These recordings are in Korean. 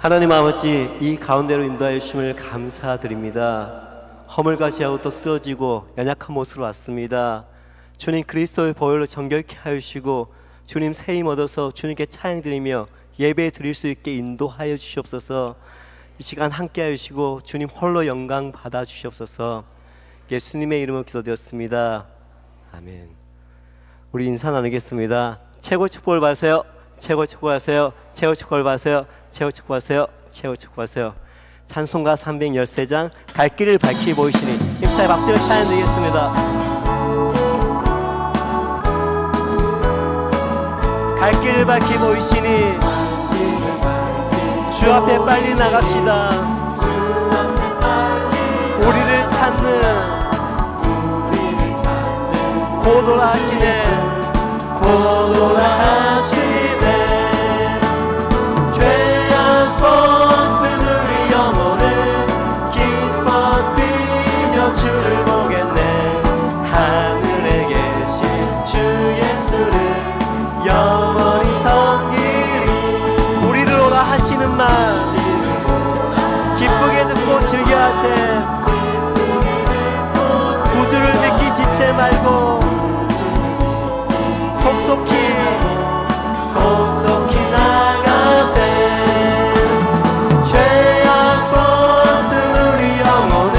하나님 아버지, 이 가운데로 인도하여 주심을 감사드립니다. 허물과시하고 또 쓰러지고 연약한 모습으로 왔습니다. 주님, 그리스도의 보혈로 정결케 하여 주시고 주님 새 힘 얻어서 주님께 찬양드리며 예배 드릴 수 있게 인도하여 주시옵소서. 이 시간 함께 하여 주시고 주님 홀로 영광 받아 주시옵소서. 예수님의 이름으로 기도드렸습니다. 아멘. 우리 인사 나누겠습니다. 최고 축복을 받으세요. 최고 축복하세요. 최고 축복을 받으세요. 최고 축복하세요. 최고 축복하세요. 찬송가 313장 갈 길을 밝히 보이시니 힘차게 박수를 찬양드리겠습니다. 갈 길을 밝히 보이시니 주 앞에 빨리 나갑시다. 우리를 찾는 고도라 하시네. 고도라 하시네. 죄악 벗은 우리 영혼은 기뻐 뛰며 주를 보겠네. 하늘에 계신 주 예수를 영원히 섬기리. 우리를 오라 하시는 말 기쁘게 듣고 즐겨하세. 구주를 믿기 지체 말고 속속히 나가세. 죄악 벗은 우리 영혼은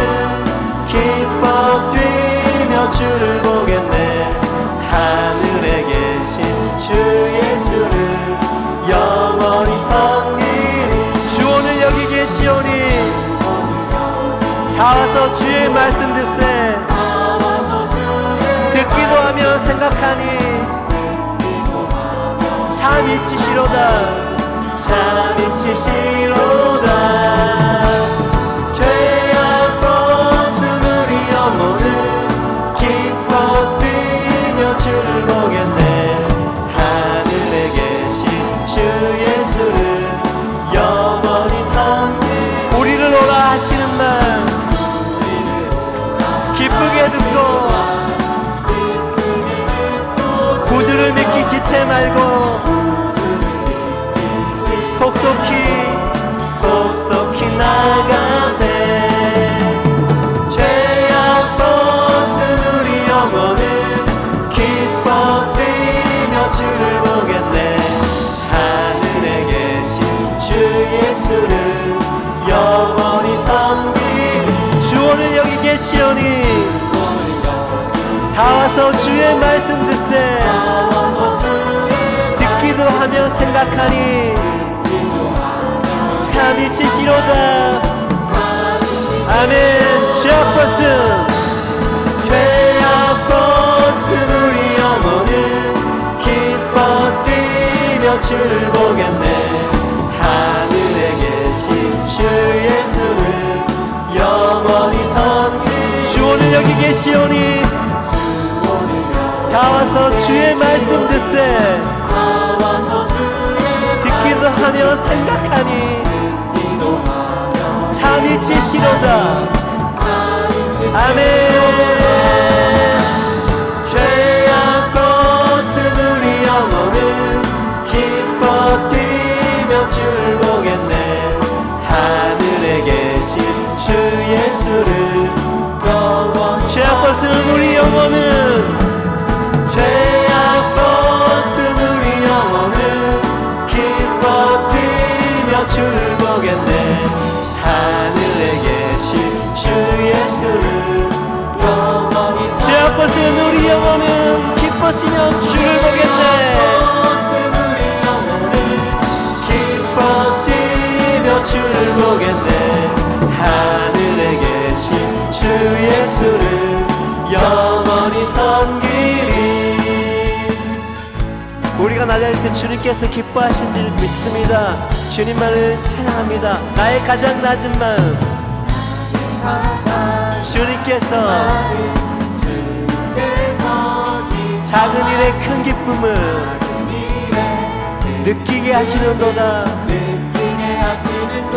기뻐 뛰며 주를 보겠네. 하늘에 계신 주 예수를 영원히 섬기리. 주 오늘 여기 계시오니 다 와서 주의 말씀 듣세. 듣기도 하며 생각하니 참 이치시로다. 참 이치시로다. 죄악 벗은 우리 영혼은 기뻐 뛰며 주를 보겠네. 하늘에 계신 주 예수를 영원히 섬기리. 우리를 오라 하시는 말 기쁘게 듣고 구주를 믿기 지체 말고 속속히 나가세. 죄악 벗은 우리 영혼은 기뻐 뛰며 주를 보겠네. 하늘에 계신 주 예수를 영원히 섬기리. 주 오늘 여기 계시오니 다 와서 주의 말씀 듣세. 듣기도 하며 생각하니 참 이치시로다. 아멘. 죄악 벗은 우리 영혼은 기뻐 뛰며 주를 보겠네. 하늘에 계신 주 예수를 영원히 섬기리. 주 오늘 여기 계시오니 다 와서 주의 말씀 듣세. 듣기도 하며 생각하니 참 이치시로다. 아멘. 죄악 벗은 우리 영혼은 기뻐 뛰며 주를 보겠네. 하늘에 계신 주 예수를 영원히. 죄악 벗은 우리 영혼은 죄악 벗은 우리 영혼은 기뻐 뛰며 주를 보겠네. 하늘에 계신 주 예수를 영원히. 죄악 벗은 우리 영혼은 기뻐 뛰며 주를 보겠네. 기뻐 뛰며 주를 보겠네. 하늘에 계신 주 예수를 영원히 섬기리. 우리가 나갈 때 주님께서 기뻐하신 줄 믿습니다. 주님만을 찬양합니다. 나의 가장 낮은 마음 주님께서 작은 일의 큰 기쁨을 느끼게 하시는도다.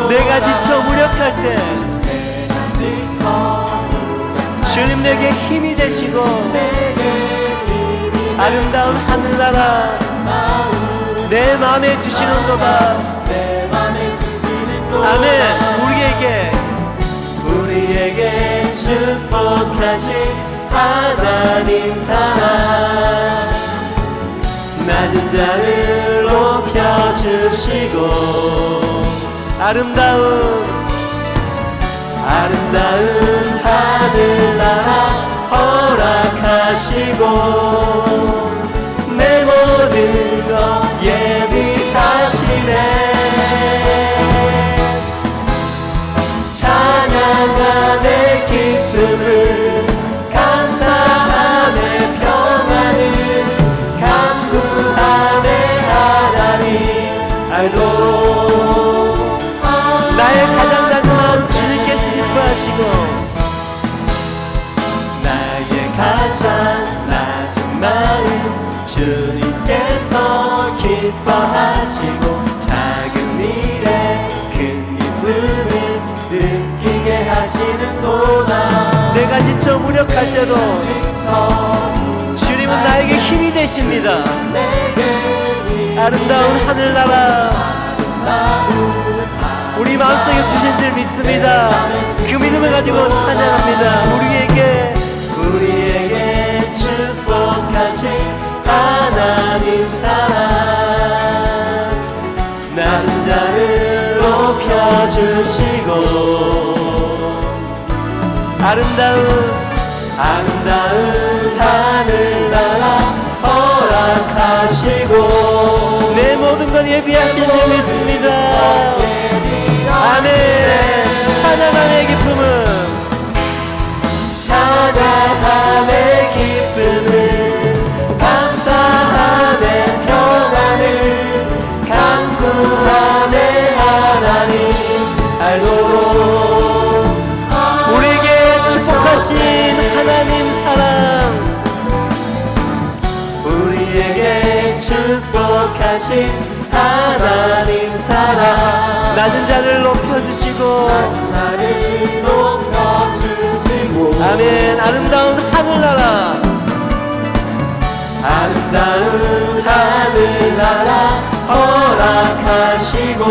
내가 지쳐 무력할 때 주님 내게 힘이 되시고 아름다운 하늘나라 내 마음에 주시는도다. 아멘. 우리에게 축복하신 하나님 사랑, 낮은 자를 높여주시고 아름다운 하늘나라 허락하시고 내 모든 것 예비하시네. 찬양하네 기쁨을, 감사하네 평안을, 간구하네 하나님 알도록. 나의 가장 낮은 마음 주님께서 기뻐하시고, 나의 가장 낮은 마음 주님께서 기뻐하시고, 작은 일에 큰 기쁨을 느끼게 하시는 도다. 내가 지쳐 무력할 때도 주님은 나에게 힘이 되십니다. 아름다운 하늘나라 우리 마음속에 주신 줄 믿습니다. 그 믿음을 가지고 찬양합니다. 우리에게 축복하신 하나님 사랑, 낮은 자를 높여주시고 아름다운 하늘나라 허락하시고 내 모든 것 예비하신 줄 믿습니다. 아멘. 찬양함의 기쁨은, 찬양함의 기쁨을, 감사함의 평안을, 간구함의 하나님 알도록. 우리에게 축복하신 하나님 사랑, 우리에게 축복하신 하나님 사랑, 낮은 자를 높여주시고 아멘. 아름다운 하늘나라 허락하시고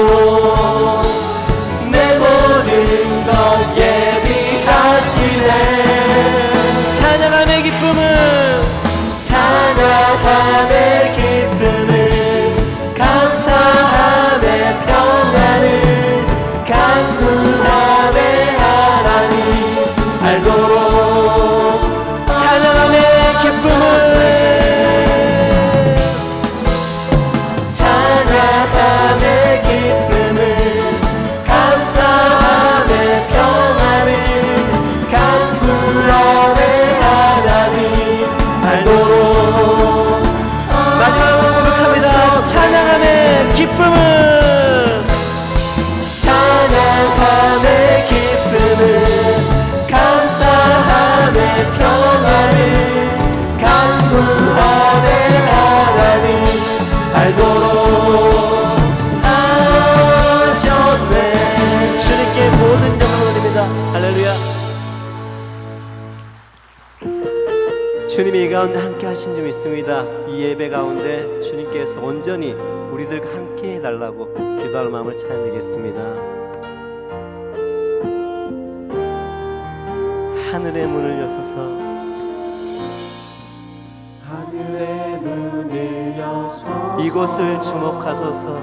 내 모든 것 예비하시네. 찬양함의 기쁨은, 찬양함의 기쁨을, 감사함의 평안을, 간구함의 하나님 알도록. 찬양함의 기쁨을, 찬양함의 기쁨을, 감사함의 평안을, 간구함의 하나님 알도록. 마지막으로 고백합니다. 찬양함의 기쁨은, 찬양함의 기쁨을, 감사함의 평안을, 간구함의 하나님 알도록 하셨네. 주님께 모든 영광을 드립니다. 할렐루야. 주님이 이 가운데 함께 하신 줄 믿습니다. 이 예배 가운데 주님께서 온전히 우리들과 함께 해달라고 기도할 마음을 찬양드리겠습니다. 하늘의 문을 여소서, 하늘의 문을 여소서, 이곳을 주목하소서,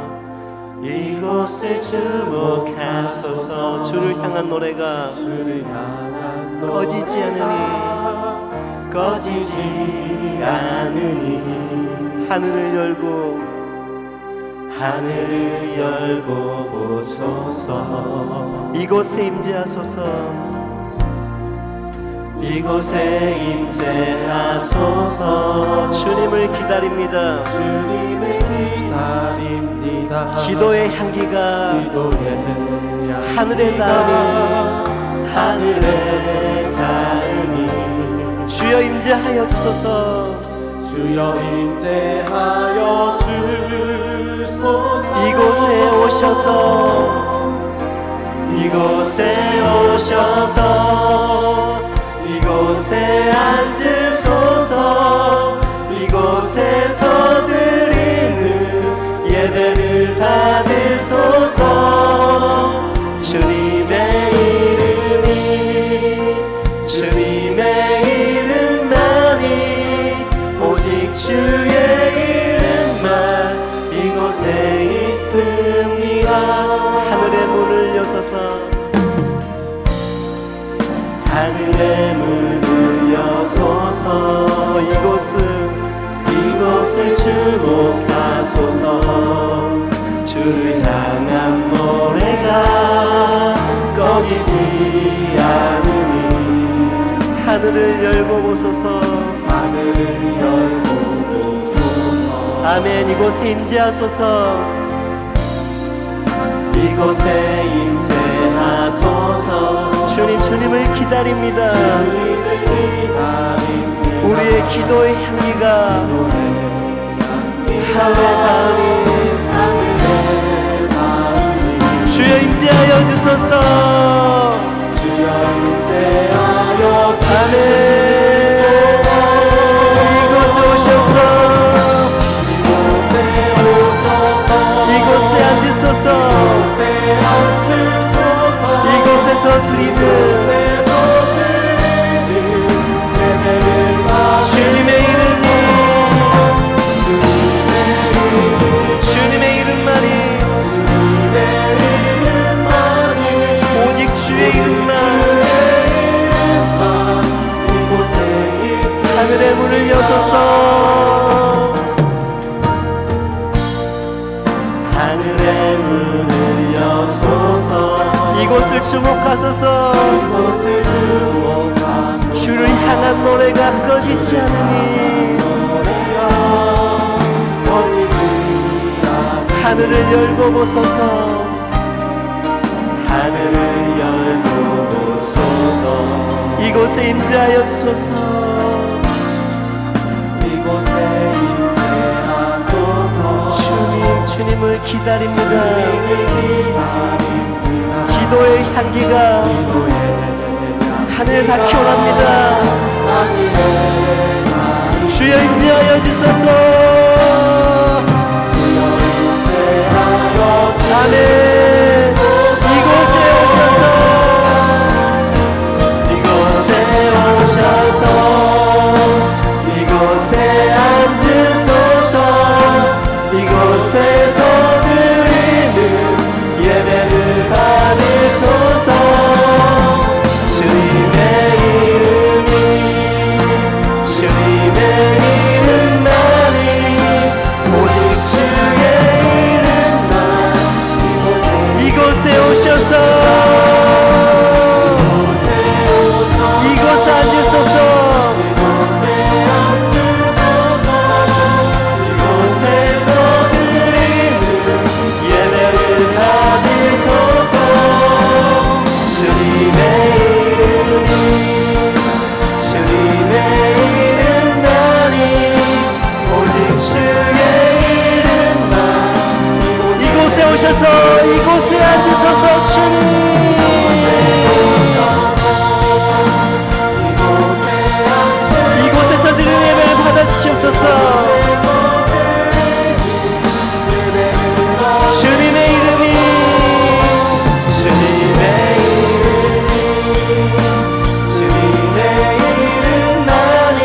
이곳을 주목하소서. 주를 향한 노래가 꺼지지 않으니 하늘을 열고 보소서. 이곳에 임재하소서, 이곳에 임재하소서. 주님을 기다립니다. 기도의 향기가 하늘에 닿으니 주여 임재하여 주소서. 주여 임재하여 주소서. 이곳에 오셔서 이곳에 앉으소서. 이곳에서 드리는 예배를 받으소서. 이곳에 있습니다. 하늘의 문을 여셔서 하늘의 문을 여소서 이곳을 주목하소서. 주를 향한 노래가 꺼지지 않으니 하늘을 열고 보소서. 하늘을 열고 보소서. 아멘. 이곳에 임재하소서. 이곳에 임재하소서. 주님을 기다립니다. 우리의 기도의 향기가 하늘에 닿으니 주여 임재하여 주소서. 주여 임재하여 주소서. 이곳에 오셔서 이곳에 앉으소서. 이곳에서 드리는 주님의 이름이 주님의 이름만이 오직 주의 이름만 하늘의 문을 여소서. 하늘의 문을 여소서. 이곳을 주목하소서. 주를 향한 노래가 꺼지지 않으니 하늘을 열고 보소서. 하늘을 열고 보소서. 이곳에 임재하여 주소서. 이곳에 임재하소서. 주님을 기다립니다. 기도의 향기가 하늘에 닿기 원합니다. 주여 임재하여 주소서. 아멘. 이곳에 오셔서 이곳에 앉으소서. 이곳에서 드리는 예배를 받으소서. 주님의 이름만이 오직 주의 이름만 이곳에 오셔서 이곳에 앉으소서. 이곳에서 드리는 예배를 받으소서. 주님의 이름만이 오직 주의 이름만 이곳에 오셔서 이곳에 앉으소서. 주님 이곳에서 드리는 예배를 받아주시옵소서. 주님의 이름이 주님의 이름만이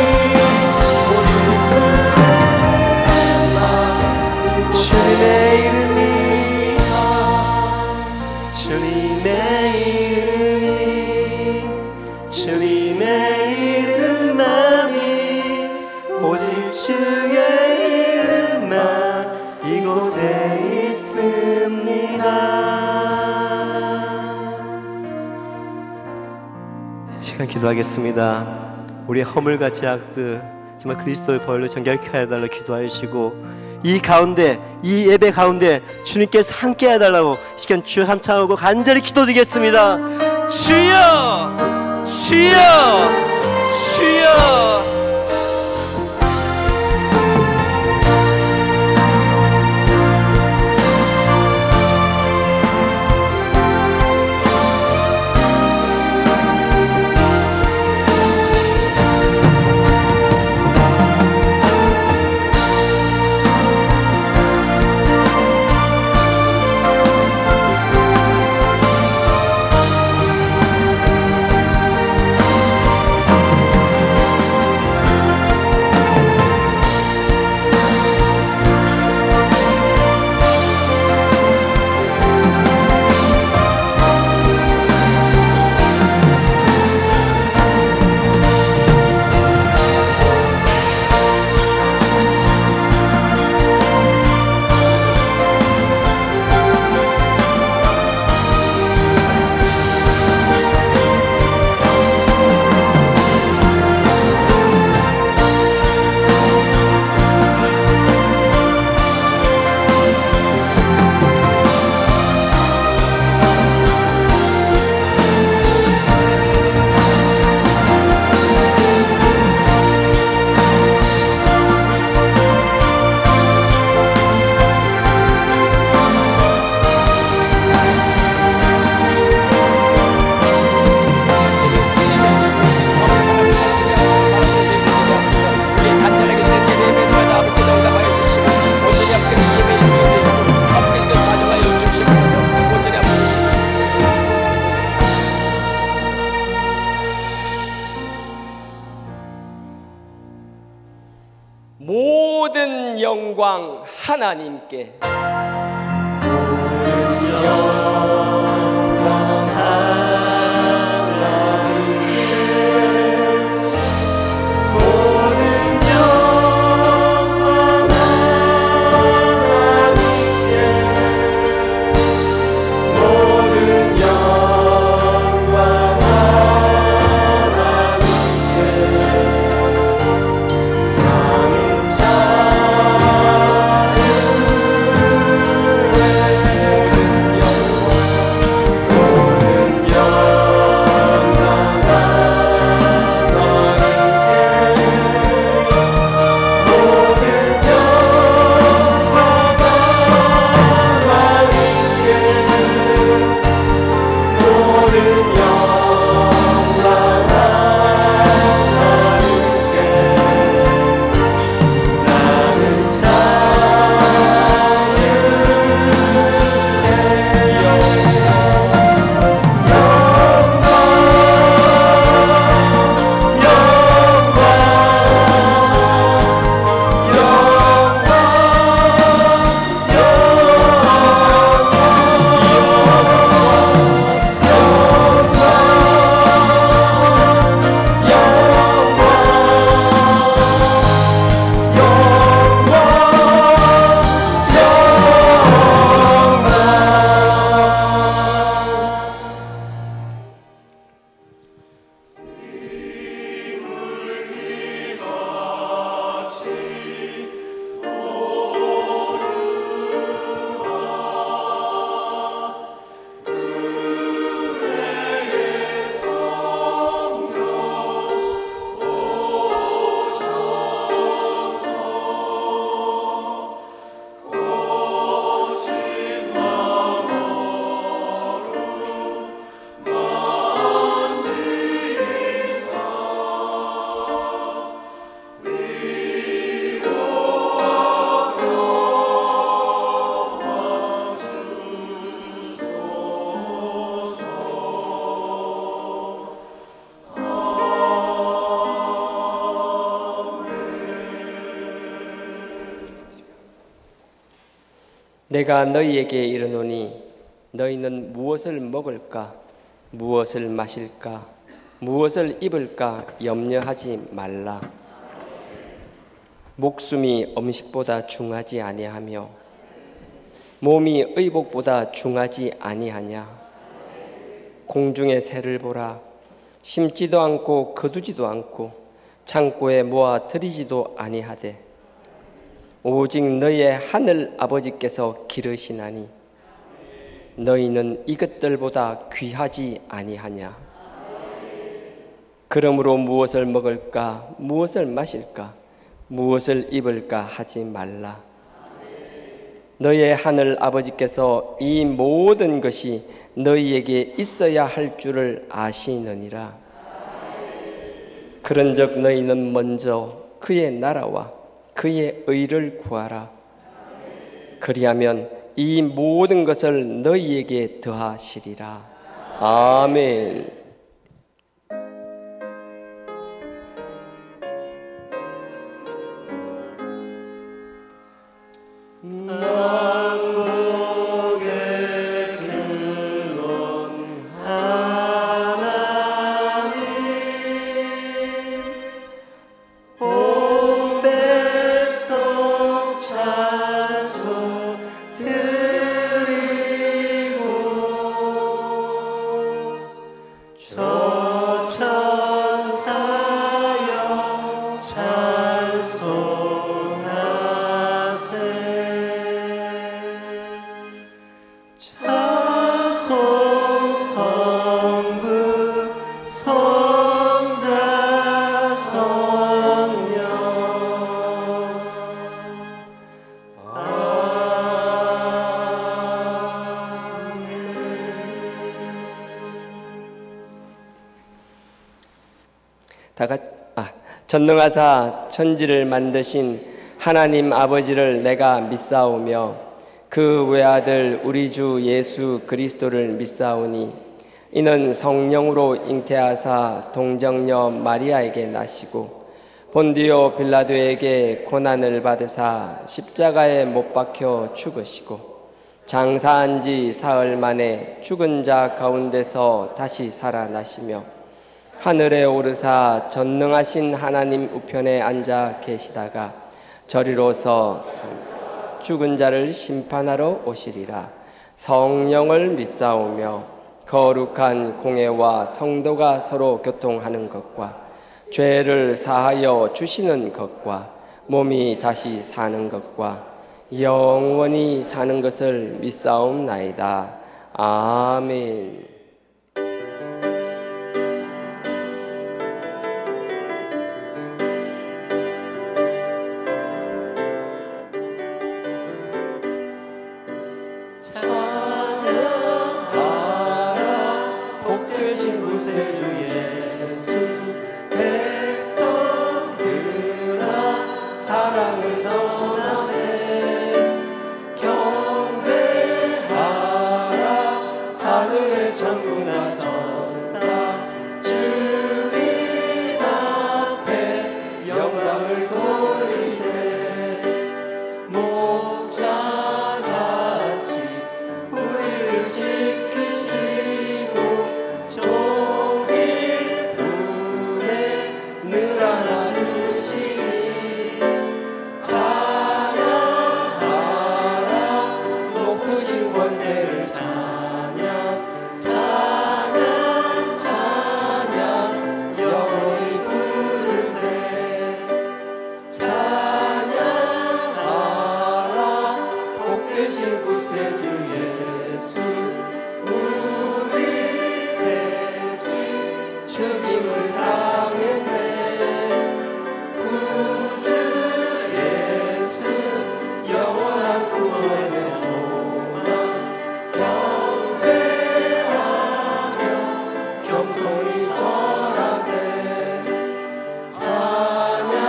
주님의 이름이 주님의 이름만이 오직 주의 이름만 이곳에 있습니다. 시간 기도하겠습니다. 우리의 허물같이 악들 정말 그리스도의 보혈로 정결케 해달라고 기도하시고 이 가운데 이 예배 가운데 주님께서 함께 해달라고 시간 주여 함창하고 간절히 기도드리겠습니다. 주여 주여 주여. 모든 영광 하나님께. 내가 너희에게 이르노니 너희는 무엇을 먹을까 무엇을 마실까 무엇을 입을까 염려하지 말라. 목숨이 음식보다 중하지 아니하며 몸이 의복보다 중하지 아니하냐. 공중의 새를 보라. 심지도 않고 거두지도 않고 창고에 모아 들이지도 아니하되 오직 너희의 하늘 아버지께서 기르시나니 너희는 이것들보다 귀하지 아니하냐. 그러므로 무엇을 먹을까 무엇을 마실까 무엇을 입을까 하지 말라. 너희의 하늘 아버지께서 이 모든 것이 너희에게 있어야 할 줄을 아시느니라. 그런즉 너희는 먼저 그의 나라와 그의 의를 구하라. 그리하면 이 모든 것을 너희에게 더하시리라. 아멘. 전능하사 천지를 만드신 하나님 아버지를 내가 믿사오며 그 외아들 우리 주 예수 그리스도를 믿사오니 이는 성령으로 잉태하사 동정녀 마리아에게 나시고 본디오 빌라도에게 고난을 받으사 십자가에 못 박혀 죽으시고 장사한 지 사흘 만에 죽은 자 가운데서 다시 살아나시며 하늘에 오르사 전능하신 하나님 우편에 앉아 계시다가 저리로서 죽은 자를 심판하러 오시리라. 성령을 믿사오며 거룩한 공회와 성도가 서로 교통하는 것과 죄를 사하여 주시는 것과 몸이 다시 사는 것과 영원히 사는 것을 믿사옵나이다. 아멘. 찬양하라 복되신 구세주 예수 백성들아 사랑을 전하세 경배하라 하늘의 천군과 천사 주님 앞에 영광을 돌리세 목자같이 우리를 지키시고 종일 품에 늘 안아주시니 찬양하라 높으신 권세를 찬양 찬양 찬양 영원히 부르세 찬양하라 복되신 구세주 예수 우리 대신 죽임을 당했네 구주 예수 영원한 구원의 소망 경배하며 겸손히 절하세 찬양하라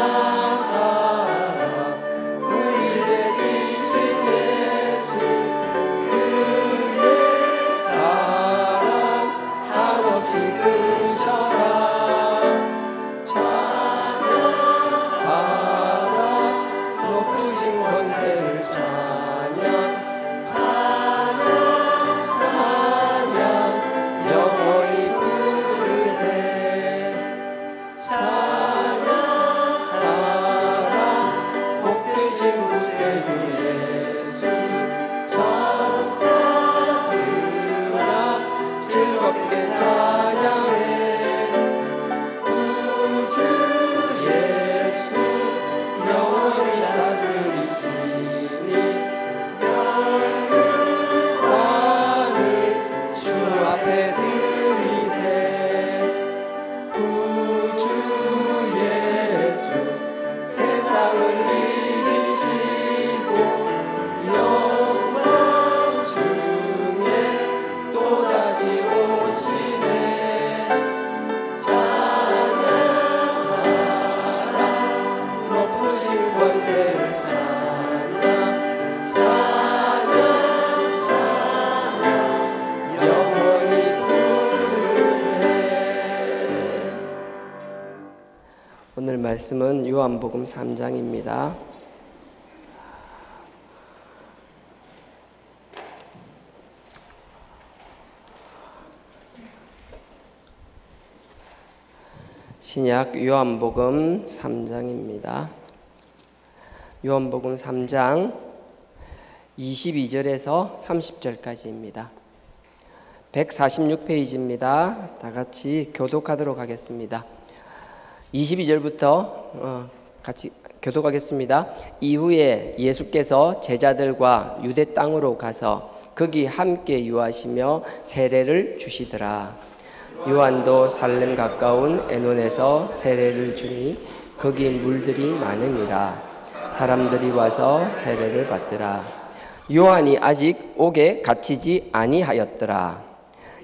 우리 죄지신 예수 그의 사랑 한없이 크셔라 찬양하라 높으신 권세를 찬양 찬양 찬양 영원히 부르세 찬양하라 복되신 구세주 예수 천사들아 즐겁게 찬양해 구주 예수 영원히 다스리시니 영광을 주 앞에 드리세 구주 예수 세상을 이기시고 영광 중에 또다시 오시네 찬양하라 높으신 권세를 찬양 찬양 찬양 영원히 부르세. 오늘 말씀은 요한복음 3장입니다. 신약 요한복음 3장입니다. 요한복음 3장 22절에서 30절까지입니다. 146페이지입니다. 다 같이 교독하도록 하겠습니다. 22절부터 같이 교독하겠습니다. 이후에 예수께서 제자들과 유대 땅으로 가서 거기 함께 유하시며 세례를 주시더라. 요한도 살렘 가까운 에논에서 세례를 주니 거기 물들이 많음이라. 사람들이 와서 세례를 받더라. 요한이 아직 옥에 갇히지 아니하였더라.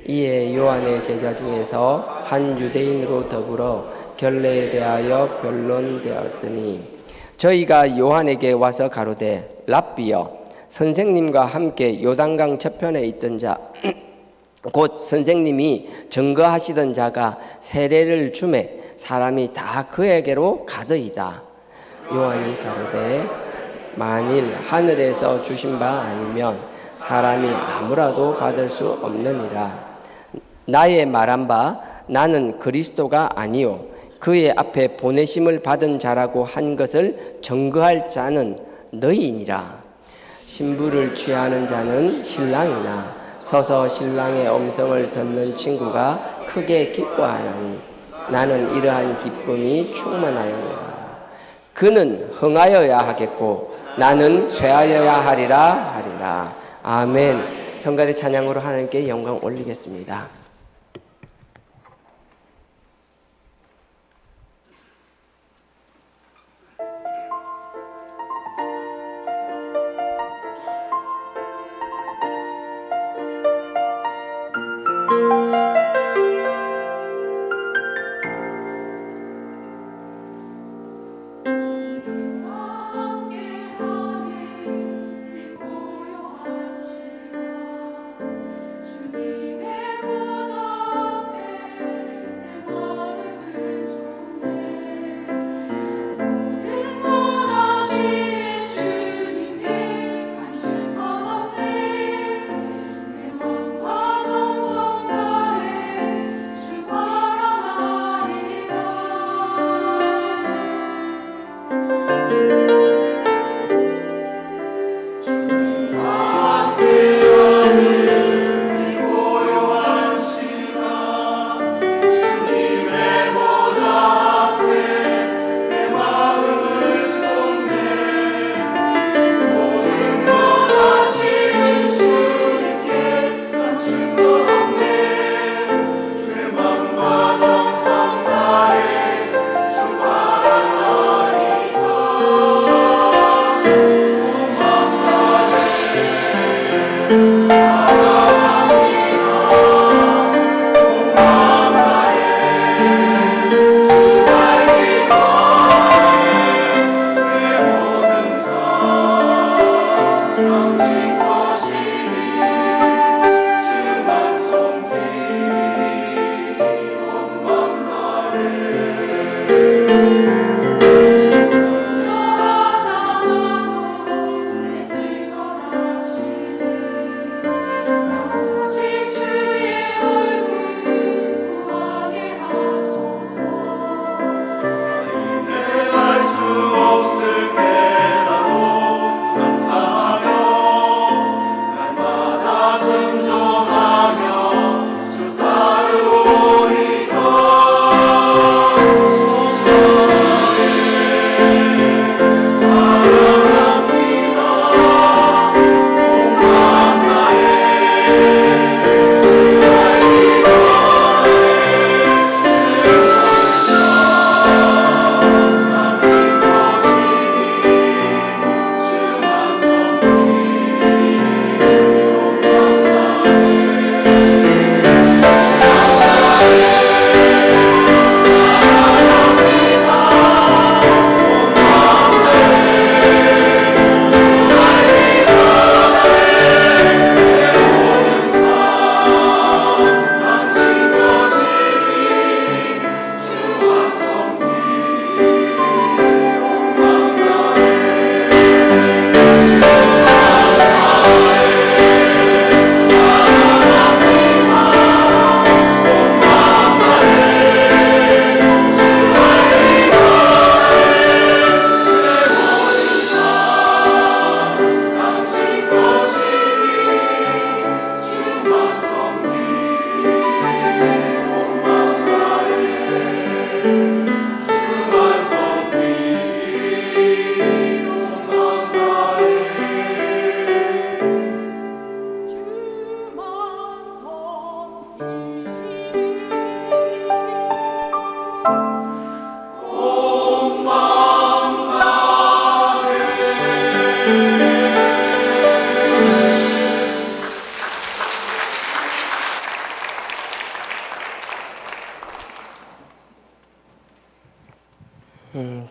이에 요한의 제자 중에서 한 유대인으로 더불어 결례에 대하여 변론되었더니 저희가 요한에게 와서 가로되 랍비여 선생님과 함께 요단강 저편에 있던 자 곧 선생님이 증거하시던 자가 세례를 주매 사람이 다 그에게로 가더이다. 요한이 가로되 만일 하늘에서 주신 바 아니면 사람이 아무라도 받을 수 없느니라. 나의 말한 바 나는 그리스도가 아니요 그의 앞에 보내심을 받은 자라고 한 것을 증거할 자는 너희니라. 신부를 취하는 자는 신랑이나 서서 신랑의 음성을 듣는 친구가 크게 기뻐하나니 나는 이러한 기쁨이 충만하였노라. 그는 흥하여야 하겠고 나는 쇠하여야 하리라. 아멘. 성가대 찬양으로 하나님께 영광 올리겠습니다.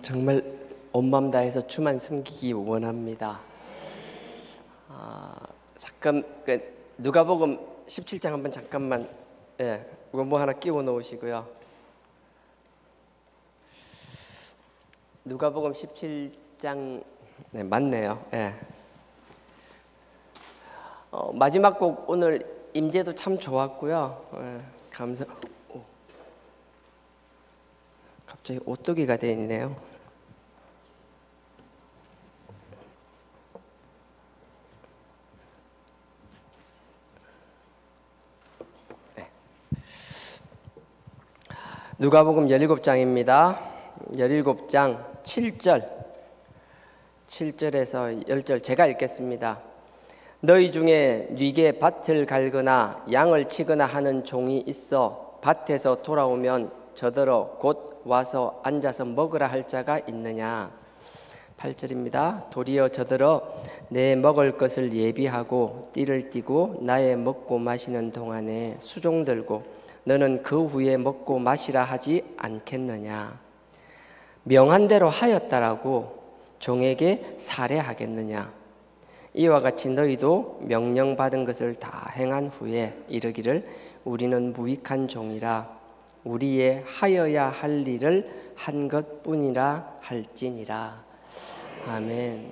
정말 온 마음 다해서 주만 섬기기 원합니다. 잠깐 누가복음 17장 한번 잠깐만 뭐 하나 끼워 놓으시고요. 누가복음 17장 네, 맞네요. 예. 마지막 곡 오늘 임재도 참 좋았고요. 예, 갑자기 오뚜기가 돼 있네요. 네. 누가복음 17장입니다. 17장 7절에서 10절 제가 읽겠습니다. 너희 중에 네게 밭을 갈거나 양을 치거나 하는 종이 있어 밭에서 돌아오면 저더러 곧 와서 앉아서 먹으라 할 자가 있느냐. 8절입니다. 도리어 저더러 내 먹을 것을 예비하고 띠를 띠고 나의 먹고 마시는 동안에 수종 들고 너는 그 후에 먹고 마시라 하지 않겠느냐. 명한 대로 하였다라고 종에게 살해하겠느냐. 이와 같이 너희도 명령받은 것을 다 행한 후에 이르기를 우리는 무익한 종이라 우리의 하여야 할 일을 한 것뿐이라 할지니라. 아멘.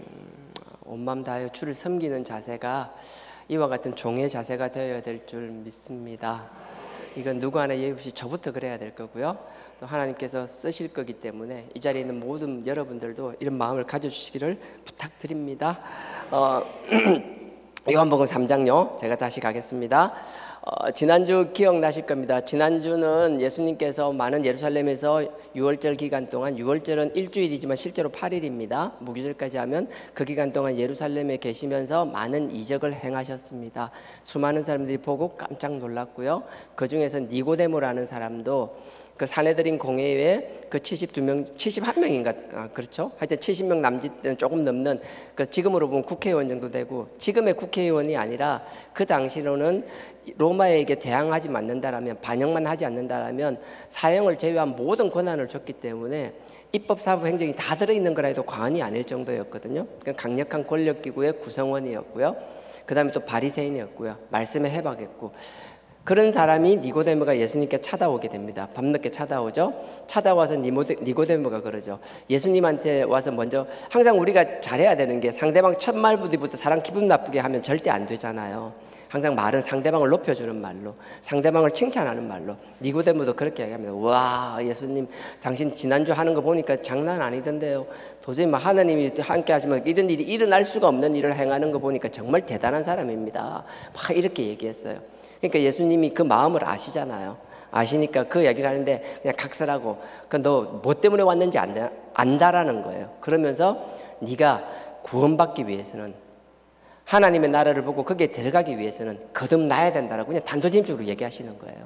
온 마음 다하여 주를 섬기는 자세가 이와 같은 종의 자세가 되어야 될 줄 믿습니다. 이건 누구 하나 예의 없이 저부터 그래야 될 거고요. 또 하나님께서 쓰실 거기 때문에 이 자리에 있는 모든 여러분들도 이런 마음을 가져주시기를 부탁드립니다. 요한복음 3장요. 제가 다시 가겠습니다. 지난주 기억나실 겁니다. 지난주는 예수님께서 많은 예루살렘에서 6월절 기간 동안 6월절은 일주일이지만 실제로 8일입니다. 무교절까지 하면 그 기간 동안 예루살렘에 계시면서 많은 이적을 행하셨습니다. 수많은 사람들이 보고 깜짝 놀랐고요. 그 중에서 니고데모라는 사람도 그 사내들인 공회에 그 71명인가 그렇죠? 하여튼 70명 남짓 조금 넘는 그 지금으로 보면 국회의원 정도 되고 지금의 국회의원이 아니라 그 당시로는 로마에게 대항하지 않는다라면 반역만 하지 않는다라면 사형을 제외한 모든 권한을 줬기 때문에 입법, 사법, 행정이 다 들어있는 거라 해도 과언이 아닐 정도였거든요. 그러니까 강력한 권력기구의 구성원이었고요. 그 다음에 또 바리새인이었고요. 말씀에 해박했고 그런 사람이 니고데모가 예수님께 찾아오게 됩니다. 밤늦게 찾아오죠. 찾아와서 니고데모가 그러죠. 예수님한테 와서 먼저 항상 우리가 잘해야 되는 게 상대방 첫 말부터 사람 기분 나쁘게 하면 절대 안 되잖아요. 항상 말은 상대방을 높여주는 말로, 상대방을 칭찬하는 말로. 니고데모도 그렇게 얘기합니다. 와, 예수님 당신 지난주 하는 거 보니까 장난 아니던데요. 도저히 하나님이 함께 하시면 이런 일이 일어날 수가 없는 일을 행하는 거 보니까 정말 대단한 사람입니다. 막 이렇게 얘기했어요. 그러니까 예수님이 그 마음을 아시잖아요. 아시니까 그 얘기를 하는데 그냥 각설하고 너 뭐 때문에 왔는지 안다라는 거예요. 그러면서 네가 구원받기 위해서는 하나님의 나라를 보고 거기에 들어가기 위해서는 거듭나야 된다라고 그냥 단도직입적으로 얘기하시는 거예요.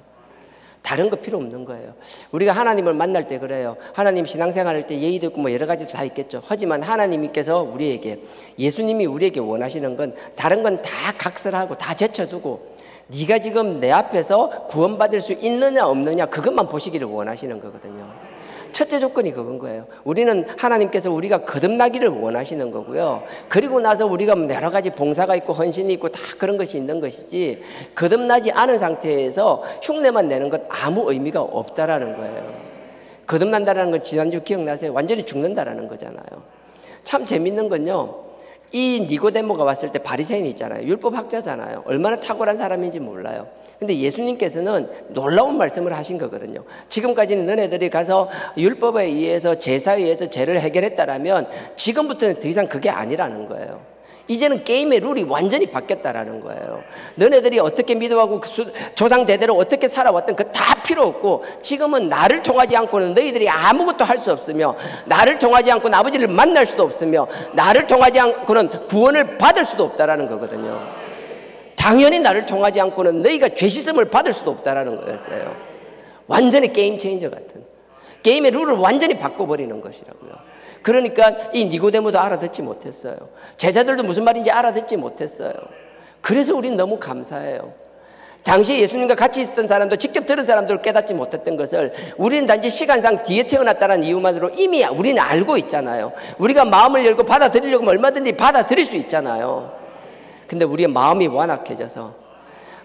다른 거 필요 없는 거예요. 우리가 하나님을 만날 때 그래요. 하나님 신앙생활할 때 예의도 있고 뭐 여러 가지도 다 있겠죠. 하지만 하나님께서 우리에게 예수님이 우리에게 원하시는 건 다른 건 다 각설하고 다 제쳐두고 네가 지금 내 앞에서 구원받을 수 있느냐 없느냐 그것만 보시기를 원하시는 거거든요. 첫째 조건이 그건 거예요. 우리는 하나님께서 우리가 거듭나기를 원하시는 거고요. 그리고 나서 우리가 여러 가지 봉사가 있고 헌신이 있고 다 그런 것이 있는 것이지 거듭나지 않은 상태에서 흉내만 내는 것 아무 의미가 없다라는 거예요. 거듭난다라는 건 지난주 기억나세요? 완전히 죽는다라는 거잖아요. 참 재밌는 건요. 이 니고데모가 왔을 때 바리새인이 있잖아요. 율법학자잖아요. 얼마나 탁월한 사람인지 몰라요. 근데 예수님께서는 놀라운 말씀을 하신 거거든요. 지금까지는 너네들이 가서 율법에 의해서 제사에 의해서 죄를 해결했다라면 지금부터는 더 이상 그게 아니라는 거예요. 이제는 게임의 룰이 완전히 바뀌었다라는 거예요. 너네들이 어떻게 믿어하고 조상 대대로 어떻게 살아왔던 그 다 필요 없고 지금은 나를 통하지 않고는 너희들이 아무것도 할 수 없으며 나를 통하지 않고는 아버지를 만날 수도 없으며 나를 통하지 않고는 구원을 받을 수도 없다라는 거거든요. 당연히 나를 통하지 않고는 너희가 죄 씻음을 받을 수도 없다라는 거였어요. 완전히 게임 체인저 같은 게임의 룰을 완전히 바꿔버리는 것이라고요. 그러니까 이 니고데모도 알아듣지 못했어요. 제자들도 무슨 말인지 알아듣지 못했어요. 그래서 우린 너무 감사해요. 당시에 예수님과 같이 있었던 사람도 직접 들은 사람도 깨닫지 못했던 것을 우리는 단지 시간상 뒤에 태어났다는 이유만으로 이미 우리는 알고 있잖아요. 우리가 마음을 열고 받아들이려고 하면 얼마든지 받아들일 수 있잖아요. 근데 우리의 마음이 완악해져서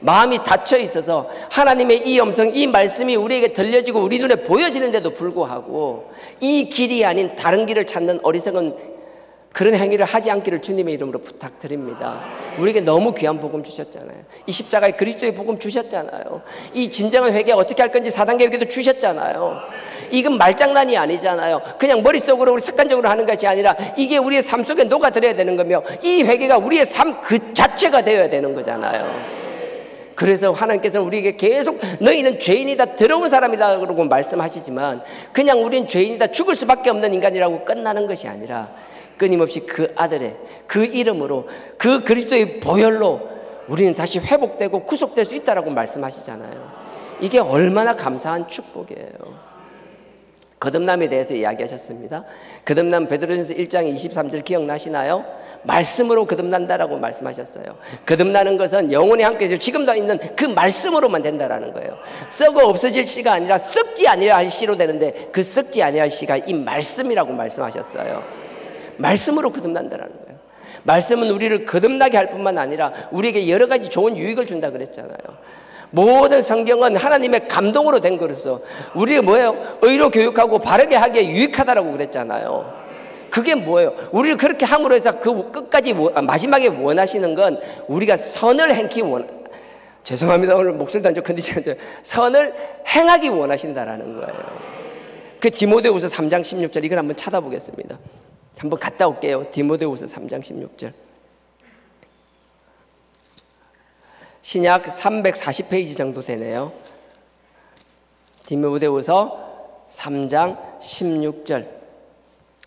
마음이 닫혀 있어서 하나님의 이 음성, 이 말씀이 우리에게 들려지고 우리 눈에 보여지는데도 불구하고 이 길이 아닌 다른 길을 찾는 어리석은 그런 행위를 하지 않기를 주님의 이름으로 부탁드립니다. 우리에게 너무 귀한 복음 주셨잖아요. 이 십자가의 그리스도의 복음 주셨잖아요. 이 진정한 회개 어떻게 할 건지 4단계 회개도 주셨잖아요. 이건 말장난이 아니잖아요. 그냥 머릿속으로 우리 습관적으로 하는 것이 아니라 이게 우리의 삶 속에 녹아들어야 되는 거며 이 회개가 우리의 삶 그 자체가 되어야 되는 거잖아요. 그래서 하나님께서는 우리에게 계속 너희는 죄인이다, 더러운 사람이다 그러고 말씀하시지만 그냥 우린 죄인이다, 죽을 수밖에 없는 인간이라고 끝나는 것이 아니라 끊임없이 그 아들의 그 이름으로 그 그리스도의 보혈로 우리는 다시 회복되고 구속될 수 있다라고 말씀하시잖아요. 이게 얼마나 감사한 축복이에요. 거듭남에 대해서 이야기하셨습니다. 거듭남 베드로전서 1장 23절 기억나시나요? 말씀으로 거듭난다라고 말씀하셨어요. 거듭나는 것은 영혼이 함께 있어 지금도 있는 그 말씀으로만 된다라는 거예요. 썩어 없어질 씨가 아니라 썩지 아니할 씨로 되는데 그 썩지 아니할 씨가 이 말씀이라고 말씀하셨어요. 말씀으로 거듭난다라는 거예요. 말씀은 우리를 거듭나게 할 뿐만 아니라 우리에게 여러 가지 좋은 유익을 준다 그랬잖아요. 모든 성경은 하나님의 감동으로 된 것으로서 우리가 뭐예요? 의로 교육하고 바르게 하기에 유익하다라고 그랬잖아요. 그게 뭐예요? 우리를 그렇게 함으로 해서 그 끝까지 마지막에 원하시는 건 우리가 선을 행기 죄송합니다. 오늘 목소리도 안 좋고 컨디션이 선을 행하기 원하신다라는 거예요. 그 디모데후서 3장 16절 이걸 한번 찾아보겠습니다. 한번 갔다 올게요. 디모데후서 3장 16절. 신약 340페이지 정도 되네요. 디모데후서 3장 16절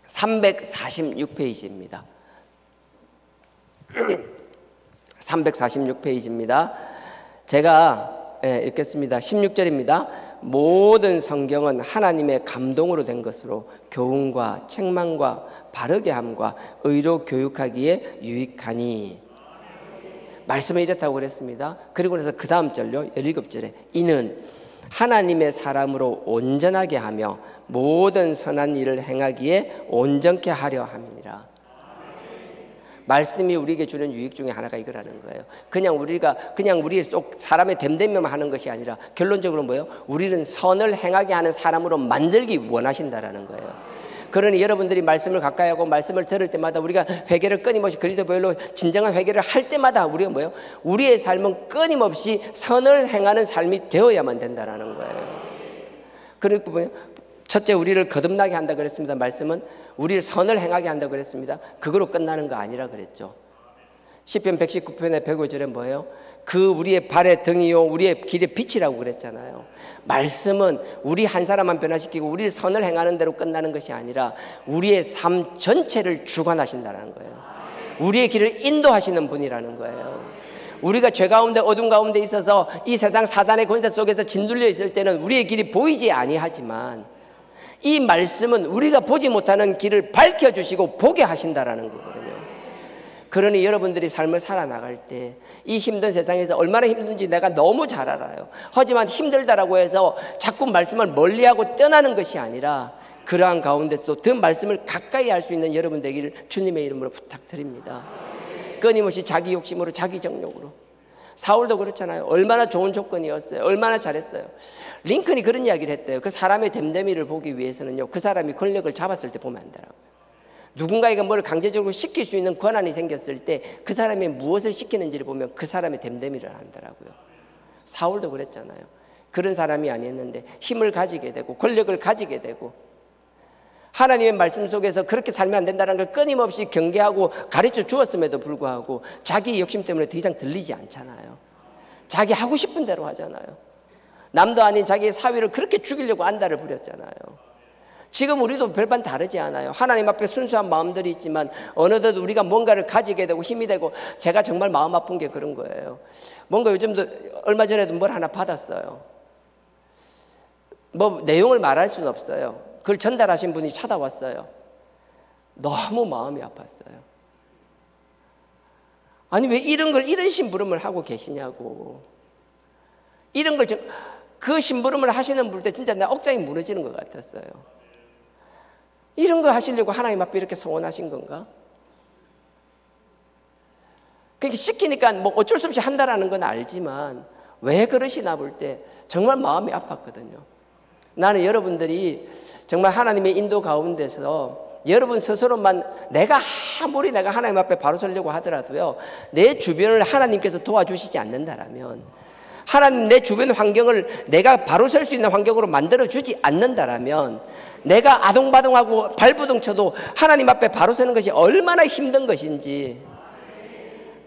346페이지입니다. 346페이지입니다. 제가 읽겠습니다. 16절입니다. 모든 성경은 하나님의 감동으로 된 것으로 교훈과 책망과 바르게 함과 의로 교육하기에 유익하니. 말씀을 이렇다고 그랬습니다. 그리고 나서 그 다음 절요 17절에 이는 하나님의 사람으로 온전하게 하며 모든 선한 일을 행하기에 온전케 하려 함이니라. 말씀이 우리에게 주는 유익 중에 하나가 이거라는 거예요. 그냥 우리 속 사람의 됨됨이만 하는 것이 아니라 결론적으로 뭐예요? 우리는 선을 행하게 하는 사람으로 만들기 원하신다라는 거예요. 그러니 여러분들이 말씀을 가까이 하고 말씀을 들을 때마다 우리가 회개를 끊임없이 그리스도 보혈로 진정한 회개를 할 때마다 우리가 뭐예요? 우리의 삶은 끊임없이 선을 행하는 삶이 되어야만 된다라는 거예요. 그리고 뭐예요? 첫째 우리를 거듭나게 한다 그랬습니다. 말씀은 우리를 선을 행하게 한다 그랬습니다. 그거로 끝나는 거 아니라 그랬죠. 시편 119편의 105절에 뭐예요? 그 우리의 발의 등이요 우리의 길의 빛이라고 그랬잖아요. 말씀은 우리 한 사람만 변화시키고 우리를 선을 행하는 대로 끝나는 것이 아니라 우리의 삶 전체를 주관하신다는 거예요. 우리의 길을 인도하시는 분이라는 거예요. 우리가 죄 가운데 어둠 가운데 있어서 이 세상 사단의 권세 속에서 짓눌려 있을 때는 우리의 길이 보이지 아니하지만 이 말씀은 우리가 보지 못하는 길을 밝혀주시고 보게 하신다라는 거거든요. 그러니 여러분들이 삶을 살아나갈 때 이 힘든 세상에서 얼마나 힘든지 내가 너무 잘 알아요. 하지만 힘들다라고 해서 자꾸 말씀을 멀리하고 떠나는 것이 아니라 그러한 가운데서도 그 말씀을 가까이 할 수 있는 여러분 되기를 주님의 이름으로 부탁드립니다. 끊임없이 자기 욕심으로 자기 정욕으로. 사울도 그렇잖아요. 얼마나 좋은 조건이었어요. 얼마나 잘했어요. 링컨이 그런 이야기를 했대요. 그 사람의 됨됨이를 보기 위해서는요 그 사람이 권력을 잡았을 때 보면 안 되라고요. 누군가에게 뭘 강제적으로 시킬 수 있는 권한이 생겼을 때 그 사람이 무엇을 시키는지를 보면 그 사람의 됨됨이를 한다라고요. 사울도 그랬잖아요. 그런 사람이 아니었는데 힘을 가지게 되고 권력을 가지게 되고 하나님의 말씀 속에서 그렇게 살면 안 된다는 걸 끊임없이 경계하고 가르쳐 주었음에도 불구하고 자기 욕심 때문에 더 이상 들리지 않잖아요. 자기 하고 싶은 대로 하잖아요. 남도 아닌 자기의 사위를 그렇게 죽이려고 안달을 부렸잖아요. 지금 우리도 별반 다르지 않아요. 하나님 앞에 순수한 마음들이 있지만 어느덧 우리가 뭔가를 가지게 되고 힘이 되고 제가 정말 마음 아픈 게 그런 거예요. 뭔가 요즘도 얼마 전에도 뭘 하나 받았어요. 뭐 내용을 말할 수는 없어요. 그걸 전달하신 분이 찾아왔어요. 너무 마음이 아팠어요. 아니 왜 이런 심부름을 하고 계시냐고. 이런 걸 그 심부름을 하시는 분 때 진짜 내 억장이 무너지는 것 같았어요. 이런 거 하시려고 하나님 앞에 이렇게 서원하신 건가? 그렇게 시키니까 뭐 어쩔 수 없이 한다라는 건 알지만 왜 그러시나 볼 때 정말 마음이 아팠거든요. 나는 여러분들이 정말 하나님의 인도 가운데서 여러분 스스로만 내가 아무리 내가 하나님 앞에 바로 서려고 하더라도요, 내 주변을 하나님께서 도와주시지 않는다라면, 하나님 내 주변 환경을 내가 바로 설 수 있는 환경으로 만들어주지 않는다라면, 내가 아동바동하고 발부동 쳐도 하나님 앞에 바로 서는 것이 얼마나 힘든 것인지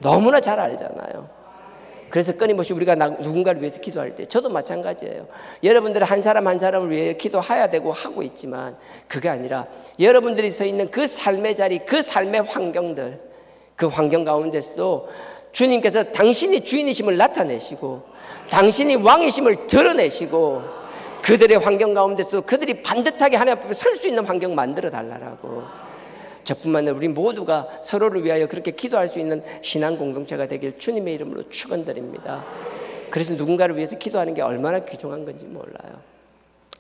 너무나 잘 알잖아요. 그래서 끊임없이 우리가 누군가를 위해서 기도할 때, 저도 마찬가지예요. 여러분들 한 사람 한 사람을 위해 기도해야 되고 하고 있지만, 그게 아니라 여러분들이 서 있는 그 삶의 자리, 그 삶의 환경들, 그 환경 가운데서도 주님께서 당신이 주인이심을 나타내시고 당신이 왕이심을 드러내시고, 그들의 환경 가운데서도 그들이 반듯하게 하나님 앞에 설 수 있는 환경 만들어 달라고. 저뿐만 아니라 우리 모두가 서로를 위하여 그렇게 기도할 수 있는 신앙 공동체가 되길 주님의 이름으로 축원드립니다. 그래서 누군가를 위해서 기도하는 게 얼마나 귀중한 건지 몰라요.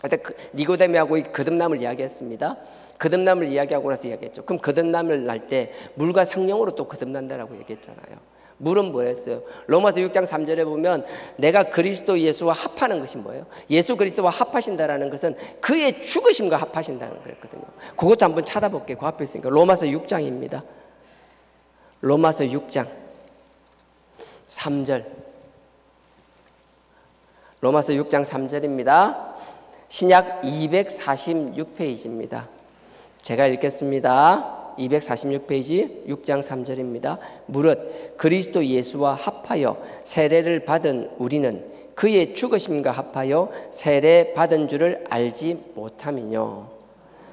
그때 니고데모하고 거듭남을 이야기했습니다. 거듭남을 이야기하고 나서 이야기했죠. 그럼 거듭남을 날 때 물과 성령으로 또 거듭난다라고 얘기했잖아요. 물은 뭐였어요? 로마서 6장 3절에 보면 내가 그리스도 예수와 합하는 것이 뭐예요? 예수 그리스도와 합하신다라는 것은 그의 죽으심과 합하신다는 그랬거든요. 그것도 한번 찾아볼게요. 그 앞에 있으니까 로마서 6장입니다. 로마서 6장 3절. 로마서 6장 3절입니다. 신약 246페이지입니다. 제가 읽겠습니다. 246페이지 6장 3절입니다. 무릇 그리스도 예수와 합하여 세례를 받은 우리는 그의 죽으심과 합하여 세례 받은 줄을 알지 못함이뇨.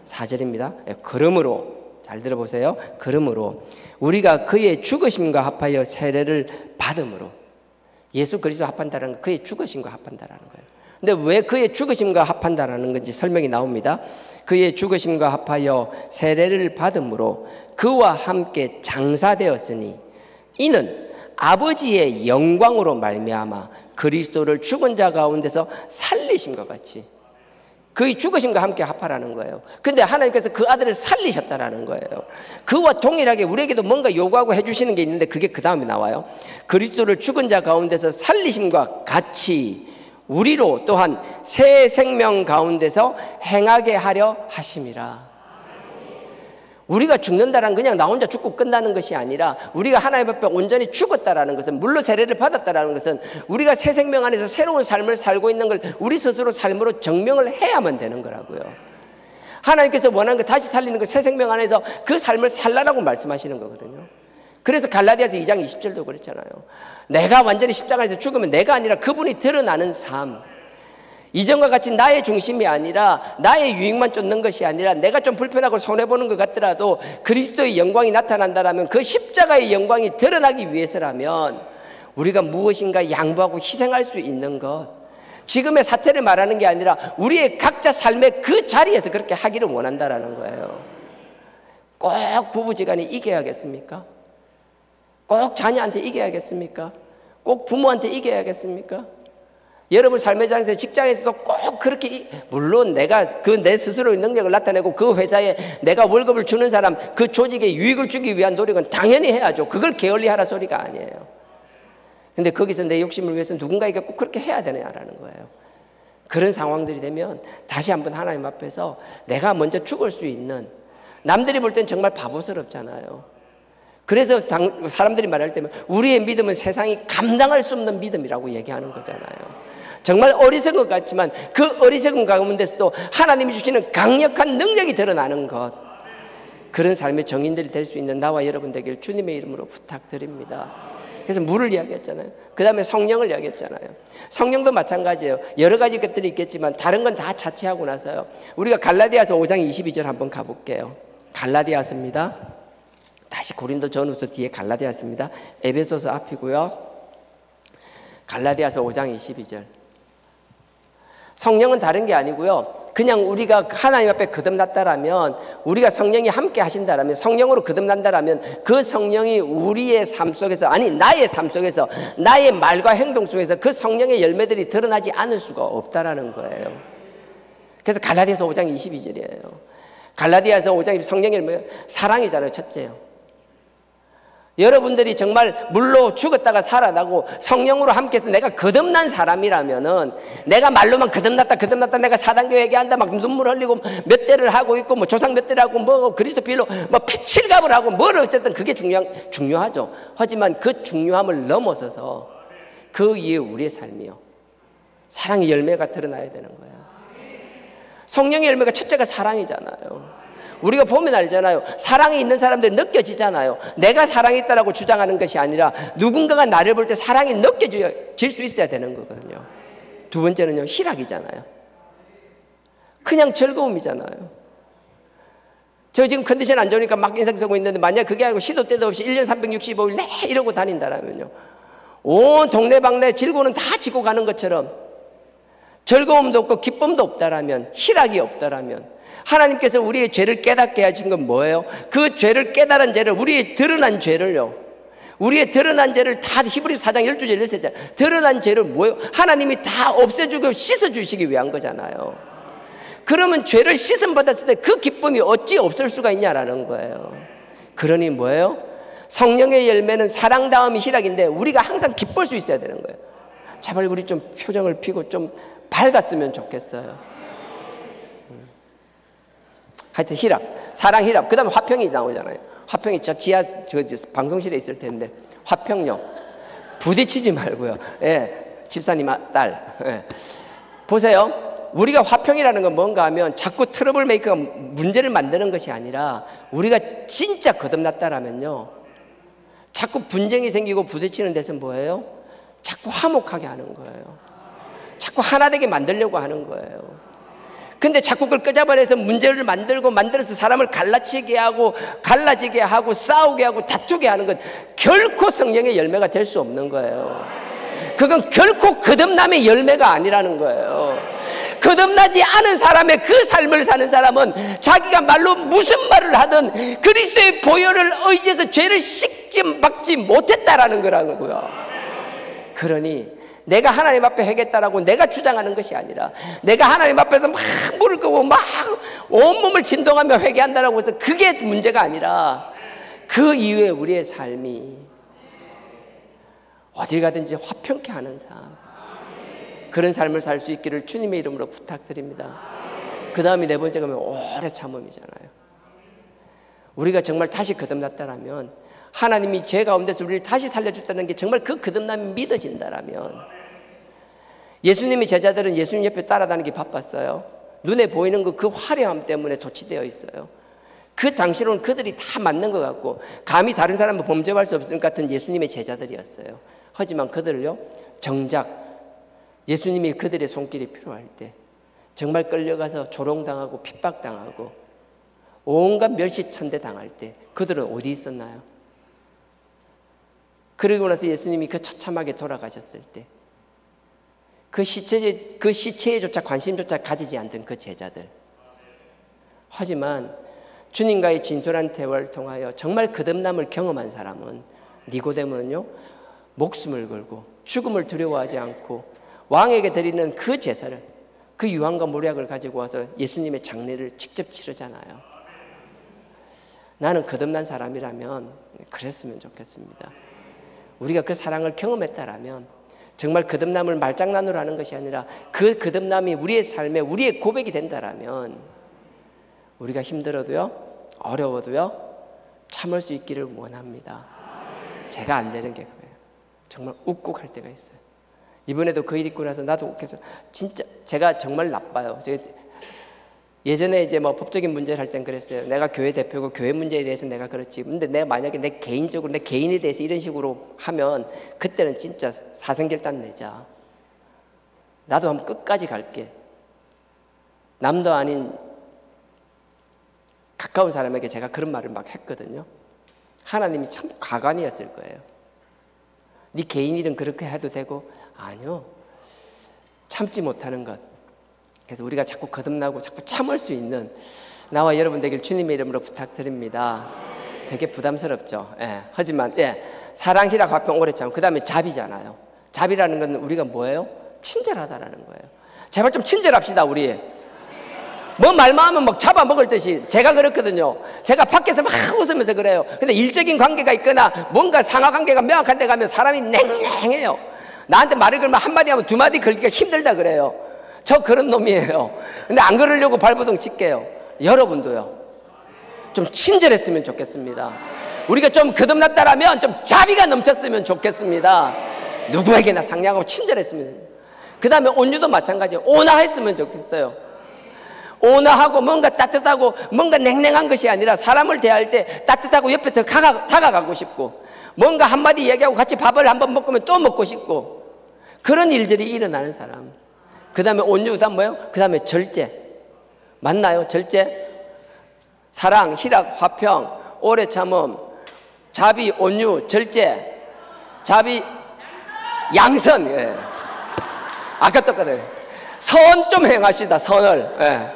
4절입니다. 그러므로, 잘 들어보세요. 그러므로 우리가 그의 죽으심과 합하여 세례를 받음으로, 예수 그리스도 합한다는 건 그의 죽으심과 합한다라는 거예요. 근데 왜 그의 죽으심과 합한다라는 건지 설명이 나옵니다. 그의 죽으심과 합하여 세례를 받음으로 그와 함께 장사되었으니 이는 아버지의 영광으로 말미암아 그리스도를 죽은 자 가운데서 살리심과 같이, 그의 죽으심과 함께 합하라는 거예요. 근데 하나님께서 그 아들을 살리셨다라는 거예요. 그와 동일하게 우리에게도 뭔가 요구하고 해주시는 게 있는데 그게 그 다음에 나와요. 그리스도를 죽은 자 가운데서 살리심과 같이 우리로 또한 새 생명 가운데서 행하게 하려 하심이라. 우리가 죽는다란 그냥 나 혼자 죽고 끝나는 것이 아니라, 우리가 하나님 앞에 온전히 죽었다라는 것은, 물로 세례를 받았다라는 것은 우리가 새 생명 안에서 새로운 삶을 살고 있는 걸 우리 스스로 삶으로 증명을 해야만 되는 거라고요. 하나님께서 원하는 거 다시 살리는 거, 새 생명 안에서 그 삶을 살라라고 말씀하시는 거거든요. 그래서 갈라디아서 2장 20절도 그랬잖아요. 내가 완전히 십자가에서 죽으면 내가 아니라 그분이 드러나는 삶, 이전과 같이 나의 중심이 아니라 나의 유익만 쫓는 것이 아니라 내가 좀 불편하고 손해보는 것 같더라도 그리스도의 영광이 나타난다라면, 그 십자가의 영광이 드러나기 위해서라면 우리가 무엇인가 양보하고 희생할 수 있는 것, 지금의 사태를 말하는 게 아니라 우리의 각자 삶의 그 자리에서 그렇게 하기를 원한다라는 거예요. 꼭 부부지간에 이겨야겠습니까? 꼭 자녀한테 이겨야겠습니까? 꼭 부모한테 이겨야겠습니까? 여러분 삶의 장에서, 직장에서도 꼭 그렇게, 물론 내가 그 내 스스로의 능력을 나타내고 그 회사에 내가 월급을 주는 사람, 그 조직에 유익을 주기 위한 노력은 당연히 해야죠. 그걸 게을리하라 소리가 아니에요. 근데 거기서 내 욕심을 위해서 누군가에게 꼭 그렇게 해야 되냐라는 거예요. 그런 상황들이 되면 다시 한번 하나님 앞에서 내가 먼저 죽을 수 있는, 남들이 볼 땐 정말 바보스럽잖아요. 그래서 사람들이 말할 때면 우리의 믿음은 세상이 감당할 수 없는 믿음이라고 얘기하는 거잖아요. 정말 어리석은 것 같지만 그 어리석은 가운데서도 하나님이 주시는 강력한 능력이 드러나는 것, 그런 삶의 정인들이 될 수 있는 나와 여러분 되길 주님의 이름으로 부탁드립니다. 그래서 물을 이야기했잖아요. 그 다음에 성령을 이야기했잖아요. 성령도 마찬가지예요. 여러 가지 것들이 있겠지만 다른 건 다 차치하고 나서요, 우리가 갈라디아서 5장 22절 한번 가볼게요. 갈라디아서입니다. 다시 고린도 전후서 뒤에 갈라디아서입니다. 에베소서 앞이고요. 갈라디아서 5장 22절. 성령은 다른 게 아니고요, 그냥 우리가 하나님 앞에 거듭났다라면, 우리가 성령이 함께 하신다라면, 성령으로 거듭난다라면 그 성령이 우리의 삶 속에서, 아니 나의 삶 속에서, 나의 말과 행동 속에서 그 성령의 열매들이 드러나지 않을 수가 없다라는 거예요. 그래서 갈라디아서 5장 22절이에요. 갈라디아서 5장 22절, 성령의 열매가 사랑이잖아요. 첫째요. 여러분들이 정말 물로 죽었다가 살아나고 성령으로 함께해서 내가 거듭난 사람이라면은, 내가 말로만 거듭났다 내가 사단교회 얘기한다 막 눈물 흘리고 몇 대를 하고 있고 뭐 조상 몇 대를 하고 뭐 그리스도 피로 뭐 피칠갑을 하고 뭘 어쨌든 그게 중요하죠. 하지만 그 중요함을 넘어서서 그 위에 우리의 삶이요, 사랑의 열매가 드러나야 되는 거예요. 성령의 열매가 첫째가 사랑이잖아요. 우리가 보면 알잖아요. 사랑이 있는 사람들 느껴지잖아요. 내가 사랑이 있다라고 주장하는 것이 아니라 누군가가 나를 볼 때 사랑이 느껴질 수 있어야 되는 거거든요. 두 번째는요, 희락이잖아요. 그냥 즐거움이잖아요. 저 지금 컨디션 안 좋으니까 막 인상 쓰고 있는데, 만약 그게 아니고 시도 때도 없이 1년 365일 내 이러고 다닌다라면요, 온 동네방네 질고는 다 지고 가는 것처럼 즐거움도 없고 기쁨도 없다라면, 희락이 없다라면, 하나님께서 우리의 죄를 깨닫게 하신 건 뭐예요? 그 죄를 깨달은 죄를, 우리의 드러난 죄를요, 우리의 드러난 죄를 다 히브리서 4장 12절 13절 드러난 죄를 뭐예요? 하나님이 다 없애주고 씻어주시기 위한 거잖아요. 그러면 죄를 씻음 받았을 때 그 기쁨이 어찌 없을 수가 있냐라는 거예요. 그러니 뭐예요? 성령의 열매는 사랑 다음이 희락인데 우리가 항상 기쁠 수 있어야 되는 거예요. 제발 우리 좀 표정을 피고 좀 밝았으면 좋겠어요. 하여튼 희락, 사랑, 희락. 그 다음에 화평이 나오잖아요. 화평이 저 지하 방송실에 있을 텐데, 화평요, 부딪히지 말고요. 예, 집사님 딸. 예. 보세요. 우리가 화평이라는 건 뭔가 하면 자꾸 트러블 메이커가 문제를 만드는 것이 아니라, 우리가 진짜 거듭났다라면요, 자꾸 분쟁이 생기고 부딪히는 데서 뭐예요? 자꾸 화목하게 하는 거예요. 자꾸 하나 되게 만들려고 하는 거예요. 근데 자꾸 그걸 끄잡아내서 문제를 만들어서 사람을 갈라치게 하고 갈라지게 하고 싸우게 하고 다투게 하는 건 결코 성령의 열매가 될 수 없는 거예요. 그건 결코 거듭남의 열매가 아니라는 거예요. 거듭나지 않은 사람의 그 삶을 사는 사람은 자기가 말로 무슨 말을 하든 그리스도의 보혈을 의지해서 죄를 씻지 막지 못했다라는 거라고요. 그러니 내가 하나님 앞에 회개했다라고 내가 주장하는 것이 아니라, 내가 하나님 앞에서 막 무릎 꿇고 막 온몸을 진동하며 회개한다라고 해서 그게 문제가 아니라, 그 이후에 우리의 삶이 어딜 가든지 화평케 하는 삶, 그런 삶을 살 수 있기를 주님의 이름으로 부탁드립니다. 그 다음에 네 번째가 오래 참음이잖아요. 우리가 정말 다시 거듭났다라면, 하나님이 죄 가운데서 우리를 다시 살려줬다는 게 정말 그 거듭남이 믿어진다라면, 예수님의 제자들은 예수님 옆에 따라다니기 바빴어요. 눈에 보이는 그 화려함 때문에 도취되어 있어요. 그 당시로는 그들이 다 맞는 것 같고 감히 다른 사람을 범죄할 수 없을 것 같은 예수님의 제자들이었어요. 하지만 그들을요, 정작 예수님이 그들의 손길이 필요할 때 정말 끌려가서 조롱당하고 핍박당하고 온갖 멸시천대 당할 때 그들은 어디 있었나요? 그러고 나서 예수님이 그 처참하게 돌아가셨을 때 그 시체에조차 관심조차 가지지 않던 그 제자들, 하지만 주님과의 진솔한 대화를 통하여 정말 거듭남을 경험한 사람은, 니고데모는요, 목숨을 걸고 죽음을 두려워하지 않고 왕에게 드리는 그 제사를, 그 유황과 모략을 가지고 와서 예수님의 장례를 직접 치르잖아요. 나는 거듭난 사람이라면 그랬으면 좋겠습니다. 우리가 그 사랑을 경험했다라면 정말 거듭남을 말장난으로 하는 것이 아니라 그 거듭남이 우리의 삶에 우리의 고백이 된다라면, 우리가 힘들어도요, 어려워도요, 참을 수 있기를 원합니다. 제가 안 되는 게 그거예요. 정말 욱욱할 때가 있어요. 이번에도 그 일 있고 나서 나도 욱해서, 진짜 제가 정말 나빠요. 제가 예전에 이제 뭐 법적인 문제를 할 땐 그랬어요. 내가 교회 대표고 교회 문제에 대해서 내가 그렇지. 근데 내가 만약에 내 개인적으로 내 개인에 대해서 이런 식으로 하면 그때는 진짜 사생결단 내자. 나도 한번 끝까지 갈게. 남도 아닌 가까운 사람에게 제가 그런 말을 막 했거든요. 하나님이 참 가관이었을 거예요. 네 개인 일은 그렇게 해도 되고, 아니요, 참지 못하는 것. 그래서 우리가 자꾸 거듭나고 자꾸 참을 수 있는 나와 여러분 되길 주님의 이름으로 부탁드립니다. 되게 부담스럽죠. 예. 하지만 사랑, 희락, 화평, 오래 참. 그 다음에 자비잖아요. 자비라는 건 우리가 뭐예요? 친절하다라는 거예요. 제발 좀 친절합시다. 우리 뭐 말만 하면 막 잡아먹을 듯이. 제가 그렇거든요. 제가 밖에서 막 웃으면서 그래요. 근데 일적인 관계가 있거나 뭔가 상하관계가 명확한 데 가면 사람이 냉랭해요. 나한테 말을 걸면 한마디 하면 두마디 걸기가 힘들다 그래요. 저 그런 놈이에요. 근데 안 그러려고 발버둥 칠게요. 여러분도요, 좀 친절했으면 좋겠습니다. 우리가 좀 거듭났다라면 좀 자비가 넘쳤으면 좋겠습니다. 누구에게나 상냥하고 친절했으면. 그 다음에 온유도 마찬가지예요. 온화했으면 좋겠어요. 온화하고 뭔가 따뜻하고 뭔가 냉랭한 것이 아니라 사람을 대할 때 따뜻하고 옆에 더 다가가고 싶고, 뭔가 한마디 얘기하고 같이 밥을 한번 먹으면 또 먹고 싶고, 그런 일들이 일어나는 사람. 그 다음에 온유, 그 다음 뭐예요? 그 다음에 절제. 맞나요? 절제? 사랑, 희락, 화평, 오래 참음, 자비, 온유, 절제, 자비, 양선. 예. 아까 똑같아요. 선 좀 행합시다. 선을. 예.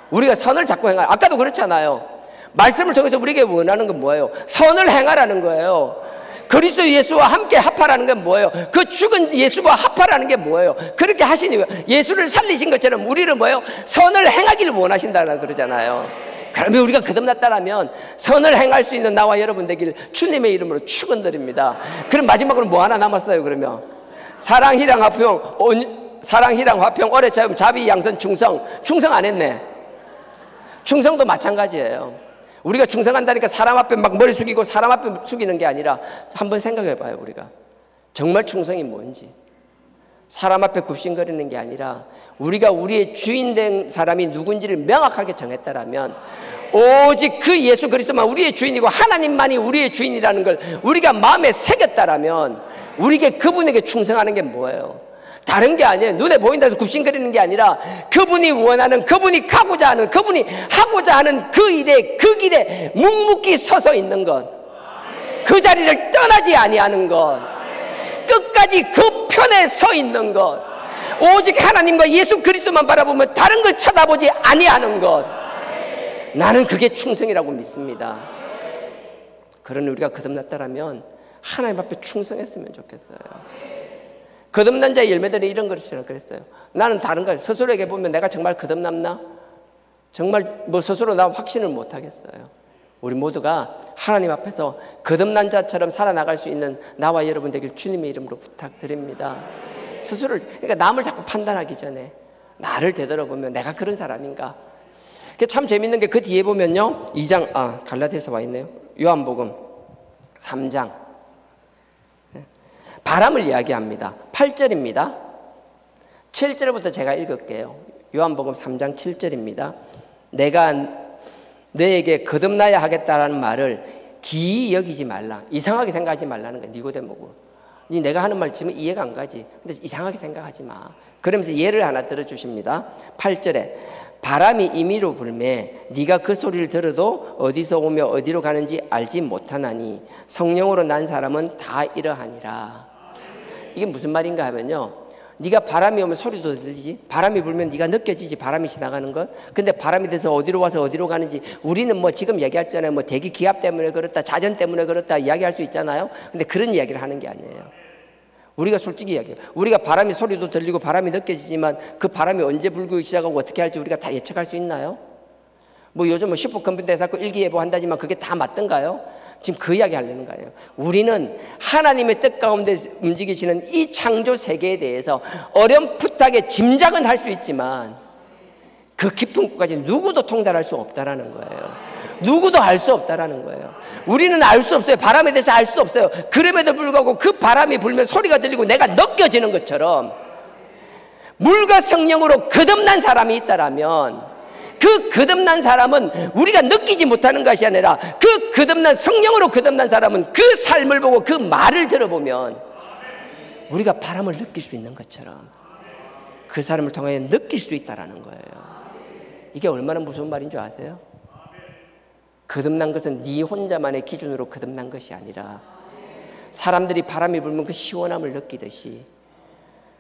우리가 선을 자꾸 행하. 아까도 그렇잖아요. 말씀을 통해서 우리에게 원하는 건 뭐예요? 선을 행하라는 거예요. 그리스도 예수와 함께 합하라는 건 뭐예요? 그 죽은 예수와 합하라는 게 뭐예요? 그렇게 하시니 예수를 살리신 것처럼 우리를 뭐예요? 선을 행하기를 원하신다고 그러잖아요. 그러면 우리가 거듭났다라면 선을 행할 수 있는 나와 여러분 되길 주님의 이름으로 축원드립니다. 그럼 마지막으로 뭐 하나 남았어요? 그러면 사랑, 희랑, 화평, 사랑, 희랑, 화평, 오래 참음, 자비, 양선, 충성. 충성 안 했네. 충성도 마찬가지예요. 우리가 충성한다니까 사람 앞에 막 머리 숙이고 사람 앞에 숙이는 게 아니라 한번 생각해 봐요. 우리가 정말 충성이 뭔지. 사람 앞에 굽신거리는 게 아니라 우리가 우리의 주인 된 사람이 누군지를 명확하게 정했다라면, 오직 그 예수 그리스도만 우리의 주인이고 하나님만이 우리의 주인이라는 걸 우리가 마음에 새겼다라면 우리에게 그분에게 충성하는 게 뭐예요? 다른 게 아니에요. 눈에 보인다 해서 굽신거리는 게 아니라 그분이 원하는, 그분이 가고자 하는, 그분이 하고자 하는 그 일에, 그 길에 묵묵히 서서 있는 것, 그 자리를 떠나지 아니하는 것, 끝까지 그 편에 서 있는 것, 오직 하나님과 예수 그리스도만 바라보면 다른 걸 쳐다보지 아니하는 것, 나는 그게 충성이라고 믿습니다. 그러니 우리가 거듭났다라면 하나님 앞에 충성했으면 좋겠어요. 거듭난 자의 열매들이 이런 것이라 그랬어요. 나는 다른 거, 스스로에게 보면 내가 정말 거듭났나? 정말 뭐 스스로 나 확신을 못 하겠어요. 우리 모두가 하나님 앞에서 거듭난 자처럼 살아나갈 수 있는 나와 여러분 되길 주님의 이름으로 부탁드립니다. 스스로를, 그러니까 남을 자꾸 판단하기 전에 나를 되돌아보면 내가 그런 사람인가? 참 재밌는 게 그 뒤에 보면요, 2장, 갈라디아서 와 있네요. 요한복음 3장. 바람을 이야기합니다. 8절입니다. 7절부터 제가 읽을게요. 요한복음 3장 7절입니다. 내가 너에게 거듭나야 하겠다라는 말을 기이 여기지 말라. 이상하게 생각하지 말라는 거야. 니고데모고. 내가 하는 말 지금 이해가 안 가지. 근데 이상하게 생각하지 마. 그러면서 예를 하나 들어주십니다. 8절에 바람이 임의로 불매 네가 그 소리를 들어도 어디서 오며 어디로 가는지 알지 못하나니 성령으로 난 사람은 다 이러하니라. 이게 무슨 말인가 하면요, 네가 바람이 오면 소리도 들리지, 바람이 불면 네가 느껴지지, 바람이 지나가는 것. 근데 바람이 돼서 어디로 와서 어디로 가는지 우리는 뭐 지금 얘기했잖아요. 뭐 대기 기압 때문에 그렇다, 자전 때문에 그렇다 이야기할 수 있잖아요. 근데 그런 이야기를 하는 게 아니에요. 우리가 솔직히 이야기해요. 우리가 바람이 소리도 들리고 바람이 느껴지지만 그 바람이 언제 불기 시작하고 어떻게 할지 우리가 다 예측할 수 있나요? 뭐 요즘 뭐 슈퍼컴퓨터에서 자꾸 일기예보 한다지만 그게 다 맞던가요? 지금 그 이야기 하려는 거예요. 우리는 하나님의 뜻 가운데 움직이시는 이 창조 세계에 대해서 어렴풋하게 짐작은 할 수 있지만 그 깊은 곳까지 누구도 통달할 수 없다라는 거예요. 누구도 알 수 없다라는 거예요. 우리는 알 수 없어요. 바람에 대해서 알 수 없어요. 그럼에도 불구하고 그 바람이 불면 소리가 들리고 내가 느껴지는 것처럼 물과 성령으로 거듭난 사람이 있다라면 그 거듭난 사람은 우리가 느끼지 못하는 것이 아니라 그 거듭난 성령으로 거듭난 사람은 그 삶을 보고 그 말을 들어보면 우리가 바람을 느낄 수 있는 것처럼 그 사람을 통해 느낄 수 있다는 거예요. 이게 얼마나 무서운 말인 줄 아세요? 거듭난 것은 네 혼자만의 기준으로 거듭난 것이 아니라 사람들이 바람이 불면 그 시원함을 느끼듯이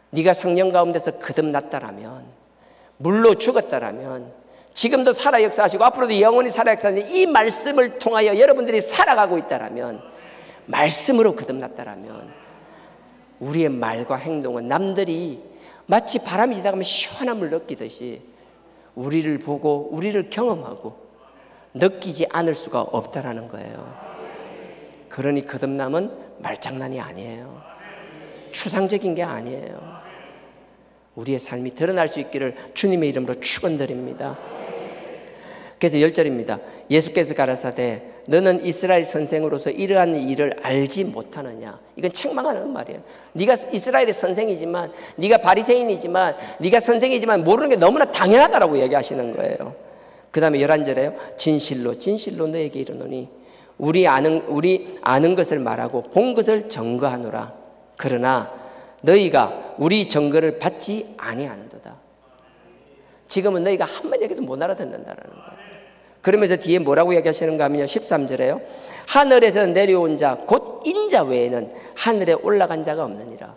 네가 성령 가운데서 거듭났다라면, 물로 죽었다라면 지금도 살아 역사하시고 앞으로도 영원히 살아 역사하는 이 말씀을 통하여 여러분들이 살아가고 있다라면, 말씀으로 거듭났다라면 우리의 말과 행동은 남들이 마치 바람이 지나가면 시원함을 느끼듯이 우리를 보고 우리를 경험하고 느끼지 않을 수가 없다라는 거예요. 그러니 거듭남은 말장난이 아니에요. 추상적인 게 아니에요. 우리의 삶이 드러날 수 있기를 주님의 이름으로 축원드립니다. 그래서 10절입니다. 예수께서 가라사대 너는 이스라엘 선생으로서 이러한 일을 알지 못하느냐. 이건 책망하는 말이에요. 네가 이스라엘의 선생이지만, 네가 바리새인이지만, 네가 선생이지만 모르는 게 너무나 당연하다라고 얘기하시는 거예요. 그 다음에 11절에요. 진실로 진실로 너에게 이르노니 우리 아는 것을 말하고 본 것을 증거하노라. 그러나 너희가 우리 증거를 받지 아니한도다. 지금은 너희가 한마디 얘기도 못 알아듣는다라는 거예요. 그러면서 뒤에 뭐라고 얘기하시는가 하면요, 13절에요. 하늘에서 내려온 자 곧 인자 외에는 하늘에 올라간 자가 없느니라.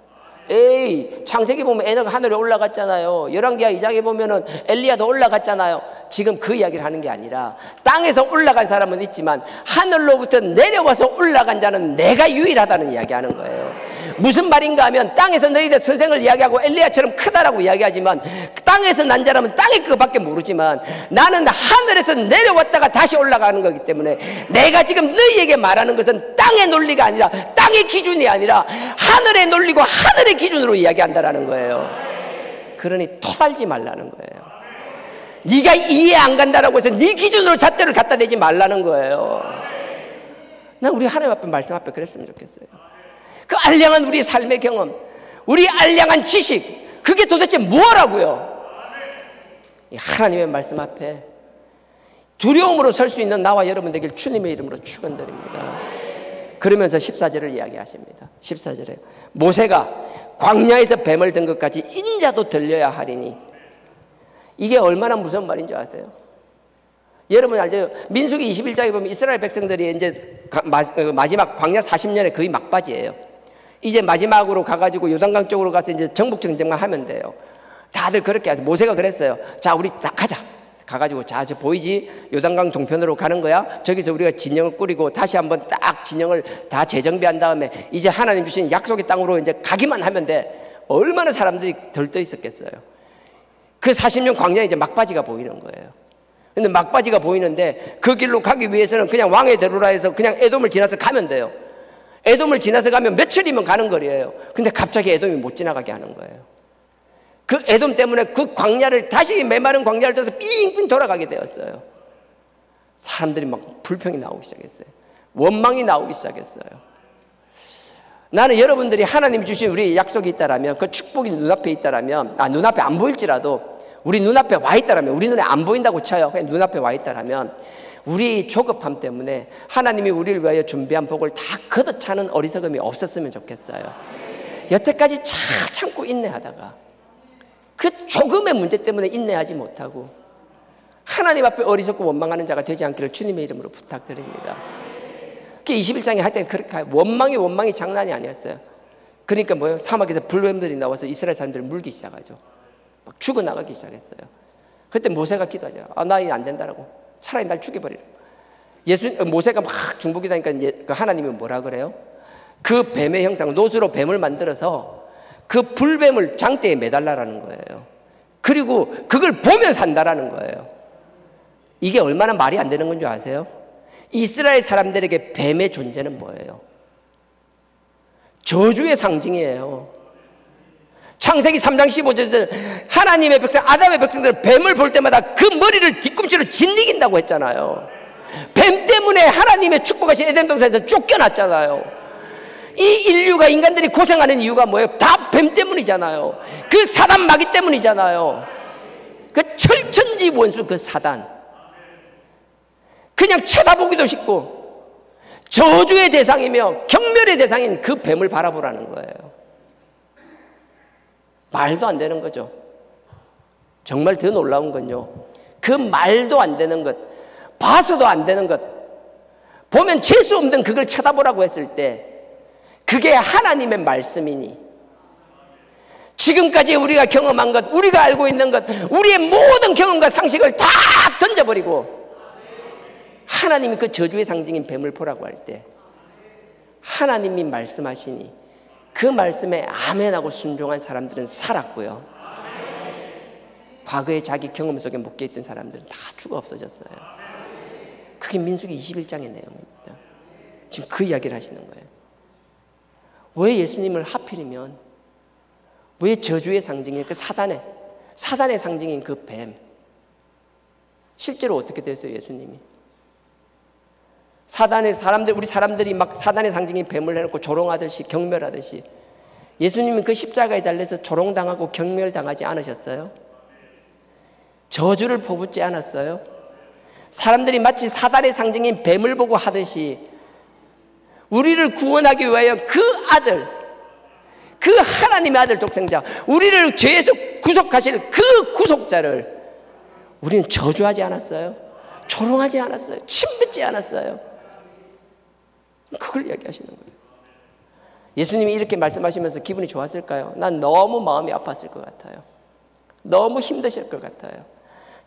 에이, 창세기 보면 에너가 하늘에 올라갔잖아요. 열왕기하 2장에 보면은 엘리야도 올라갔잖아요. 지금 그 이야기를 하는 게 아니라 땅에서 올라간 사람은 있지만 하늘로부터 내려와서 올라간 자는 내가 유일하다는 이야기하는 거예요. 무슨 말인가 하면 땅에서 너희들 선생을 이야기하고 엘리야처럼 크다라고 이야기하지만 땅에서 난 자라면 땅의 그것밖에 모르지만 나는 하늘에서 내려왔다가 다시 올라가는 거기 때문에 내가 지금 너희에게 말하는 것은 땅의 논리가 아니라 땅의 기준이 아니라 하늘의 논리고 하늘의 기준으로 이야기한다라는 거예요. 그러니 토달지 말라는 거예요. 네가 이해 안 간다라고 해서 네 기준으로 잣대를 갖다 대지 말라는 거예요. 난 우리 하나님 앞에 말씀 앞에 그랬으면 좋겠어요. 그 알량한 우리의 삶의 경험, 우리 알량한 지식, 그게 도대체 뭐라고요? 이 하나님의 말씀 앞에 두려움으로 설 수 있는 나와 여러분 되길 주님의 이름으로 축원드립니다. 그러면서 14절을 이야기하십니다. 14절에 모세가 광야에서 뱀을 든 것까지 인자도 들려야 하리니. 이게 얼마나 무서운 말인 줄 아세요? 여러분 알죠? 민수기 21장에 보면 이스라엘 백성들이 이제 마지막 광야 40년의 거의 막바지예요. 이제 마지막으로 가가지고 요단강 쪽으로 가서 이제 정복 전쟁만 하면 돼요. 다들 그렇게 해서 모세가 그랬어요. 자, 우리 딱 가자. 가가지고 자, 저 보이지? 요단강 동편으로 가는 거야. 저기서 우리가 진영을 꾸리고 다시 한번 딱 진영을 다 재정비한 다음에 이제 하나님 주신 약속의 땅으로 이제 가기만 하면 돼. 얼마나 사람들이 들떠 있었겠어요. 그 40년 광야에 이제 막바지가 보이는 거예요. 근데 막바지가 보이는데 그 길로 가기 위해서는 그냥 왕의 대로라 해서 그냥 에돔을 지나서 가면 돼요. 에돔을 지나서 가면 며칠이면 가는 거리예요. 근데 갑자기 에돔이 못 지나가게 하는 거예요. 그 에돔 때문에 그 광야를 다시 메마른 광야를 떠서 삥삥 돌아가게 되었어요. 사람들이 막 불평이 나오기 시작했어요. 원망이 나오기 시작했어요. 나는 여러분들이 하나님이 주신 우리 약속이 있다라면, 그 축복이 눈앞에 있다라면, 눈앞에 안 보일지라도 우리 눈앞에 와 있다라면, 우리 눈에 안 보인다고 쳐요. 그냥 눈앞에 와 있다라면 우리 조급함 때문에 하나님이 우리를 위하여 준비한 복을 다 걷어차는 어리석음이 없었으면 좋겠어요. 여태까지 잘 참고 인내하다가 그 조금의 문제 때문에 인내하지 못하고 하나님 앞에 어리석고 원망하는 자가 되지 않기를 주님의 이름으로 부탁드립니다. 21장에 할 때는 그렇게 원망이 장난이 아니었어요. 그러니까 뭐예요? 사막에서 불뱀들이 나와서 이스라엘 사람들을 물기 시작하죠. 막 죽어나가기 시작했어요. 그때 모세가 기도하죠. 나 이제 안 된다라고. 차라리 날 죽여버리라. 모세가 막 중보기도하니까 하나님이 뭐라 그래요? 그 뱀의 형상, 노수로 뱀을 만들어서 그 불뱀을 장대에 매달라라는 거예요. 그리고 그걸 보면 산다라는 거예요. 이게 얼마나 말이 안 되는 건 줄 아세요? 이스라엘 사람들에게 뱀의 존재는 뭐예요? 저주의 상징이에요. 창세기 3장 15절에 하나님의 백성, 아담의 백성들은 뱀을 볼 때마다 그 머리를 뒤꿈치로 짓이긴다고 했잖아요. 뱀 때문에 하나님의 축복하신 에덴 동산에서 쫓겨났잖아요. 이 인류가, 인간들이 고생하는 이유가 뭐예요? 다 뱀 때문이잖아요. 그 사단 마귀 때문이잖아요. 그 철천지 원수 그 사단. 그냥 쳐다보기도 쉽고 저주의 대상이며 경멸의 대상인 그 뱀을 바라보라는 거예요. 말도 안 되는 거죠. 정말 더 놀라운 건요, 그 말도 안 되는 것, 봐서도 안 되는 것, 보면 재수 없는 그걸 쳐다보라고 했을 때 그게 하나님의 말씀이니, 지금까지 우리가 경험한 것, 우리가 알고 있는 것, 우리의 모든 경험과 상식을 다 던져버리고 하나님이 그 저주의 상징인 뱀을 보라고 할 때 하나님이 말씀하시니 그 말씀에 아멘하고 순종한 사람들은 살았고요. 과거의 자기 경험 속에 묶여있던 사람들은 다 죽어 없어졌어요. 그게 민수기 21장의 내용입니다. 지금 그 이야기를 하시는 거예요. 왜 예수님을 하필이면, 왜 저주의 상징인 그 사단의 상징인 그 뱀, 실제로 어떻게 됐어요? 예수님이 우리 사람들이 막 사단의 상징인 뱀을 해놓고 조롱하듯이, 경멸하듯이, 예수님은 그 십자가에 달려서 조롱당하고 경멸당하지 않으셨어요? 저주를 퍼붓지 않았어요? 사람들이 마치 사단의 상징인 뱀을 보고 하듯이 우리를 구원하기 위하여 그 아들, 그 하나님의 아들 독생자, 우리를 죄에서 구속하실 그 구속자를 우리는 저주하지 않았어요? 조롱하지 않았어요? 침뱉지 않았어요? 그걸 이야기하시는 거예요. 예수님이 이렇게 말씀하시면서 기분이 좋았을까요? 난 너무 마음이 아팠을 것 같아요. 너무 힘드실 것 같아요.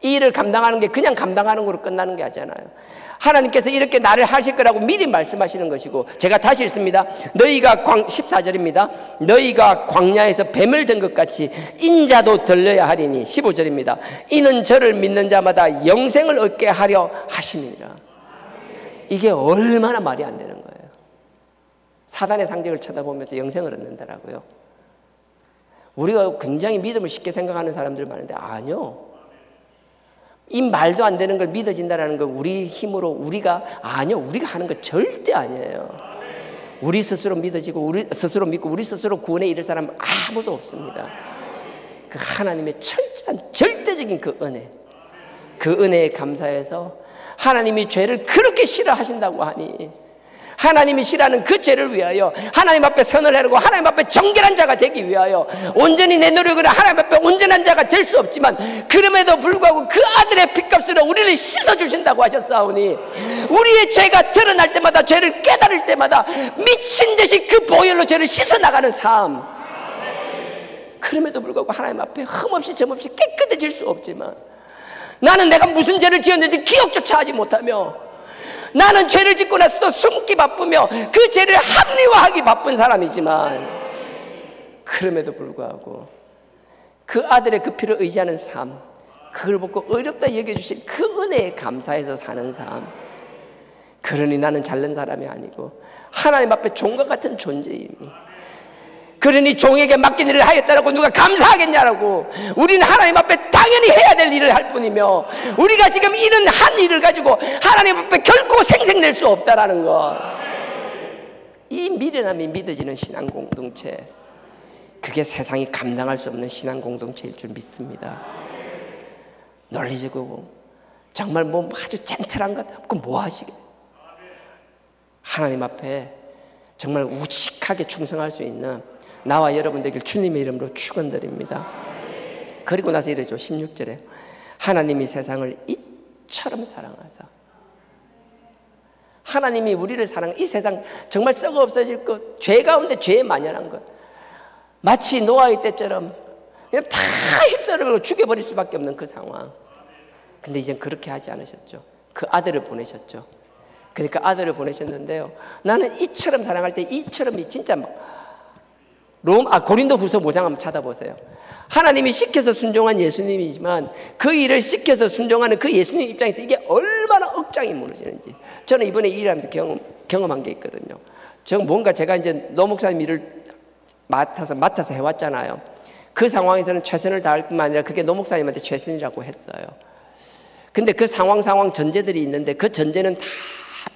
이 일을 감당하는 게 그냥 감당하는 거로 끝나는 게 아니잖아요. 하나님께서 이렇게 나를 하실 거라고 미리 말씀하시는 것이고, 제가 다시 읽습니다. 14절입니다. 너희가 광야에서 뱀을 든 것 같이 인자도 들려야 하리니, 15절입니다. 이는 저를 믿는 자마다 영생을 얻게 하려 하심이니라. 이게 얼마나 말이 안 되는 거예요. 사단의 상징을 쳐다보면서 영생을 얻는다라고요. 우리가 굉장히 믿음을 쉽게 생각하는 사람들 많은데, 아니요. 이 말도 안 되는 걸 믿어진다는 건 우리 힘으로 우리가 하는 거 절대 아니에요. 우리 스스로 믿어지고 우리 스스로 믿고 우리 스스로 구원에 이를 사람은 아무도 없습니다. 그 하나님의 철저한 절대적인 그 은혜에 감사해서, 하나님이 죄를 그렇게 싫어하신다고 하니 하나님이 싫어하는 그 죄를 위하여 하나님 앞에 선을 해르고 하나님 앞에 정결한 자가 되기 위하여, 온전히 내 노력으로 하나님 앞에 온전한 자가 될 수 없지만 그럼에도 불구하고 그 아들의 피값으로 우리를 씻어주신다고 하셨사오니, 우리의 죄가 드러날 때마다, 죄를 깨달을 때마다 미친 듯이 그 보혈로 죄를 씻어나가는 삶, 그럼에도 불구하고 하나님 앞에 흠없이 점없이 깨끗해질 수 없지만, 나는 내가 무슨 죄를 지었는지 기억조차 하지 못하며, 나는 죄를 짓고 나서도 숨기 바쁘며 그 죄를 합리화하기 바쁜 사람이지만, 그럼에도 불구하고 그 아들의 그 피를 의지하는 삶, 그걸 보고 어렵다 여겨주신 그 은혜에 감사해서 사는 삶. 그러니 나는 잘난 사람이 아니고 하나님 앞에 종과 같은 존재이니, 그러니 종에게 맡긴 일을 하였다라고 누가 감사하겠냐라고, 우리는 하나님 앞에 당연히 해야 될 일을 할 뿐이며, 우리가 지금 이런 한 일을 가지고 하나님 앞에 결코 생색낼 수 없다라는 것, 이 미련함이 믿어지는 신앙 공동체, 그게 세상이 감당할 수 없는 신앙 공동체일 줄 믿습니다. 논리적이고 정말 아주 젠틀한 것, 그럼 뭐 하시게? 하나님 앞에 정말 우직하게 충성할 수 있는 나와 여러분 되길 주님의 이름으로 축원드립니다. 그리고 나서 이러죠. 16절에 하나님이 세상을 이처럼 사랑하사. 하나님이 우리를 이 세상 정말 썩어 없어질 것, 죄 가운데 죄에 만연한 것, 마치 노아의 때처럼 그냥 다 휩쓸어 죽여버릴 수밖에 없는 그 상황. 근데 이젠 그렇게 하지 않으셨죠. 그 아들을 보내셨죠. 그러니까 아들을 보내셨는데요, 나는 이처럼 사랑할 때, 이처럼이 진짜 고린도후서 5장 한번 찾아보세요. 하나님이 시켜서 순종한 예수님이지만 그 일을 시켜서 순종하는 그 예수님 입장에서 이게 얼마나 억장이 무너지는지, 저는 이번에 이 일하면서 경험한 게 있거든요. 제가 이제 노 목사님 일을 맡아서 해왔잖아요. 그 상황에서는 최선을 다할 뿐만 아니라 그게 노 목사님한테 최선이라고 했어요. 근데 그 상황 전제들이 있는데, 그 전제는 다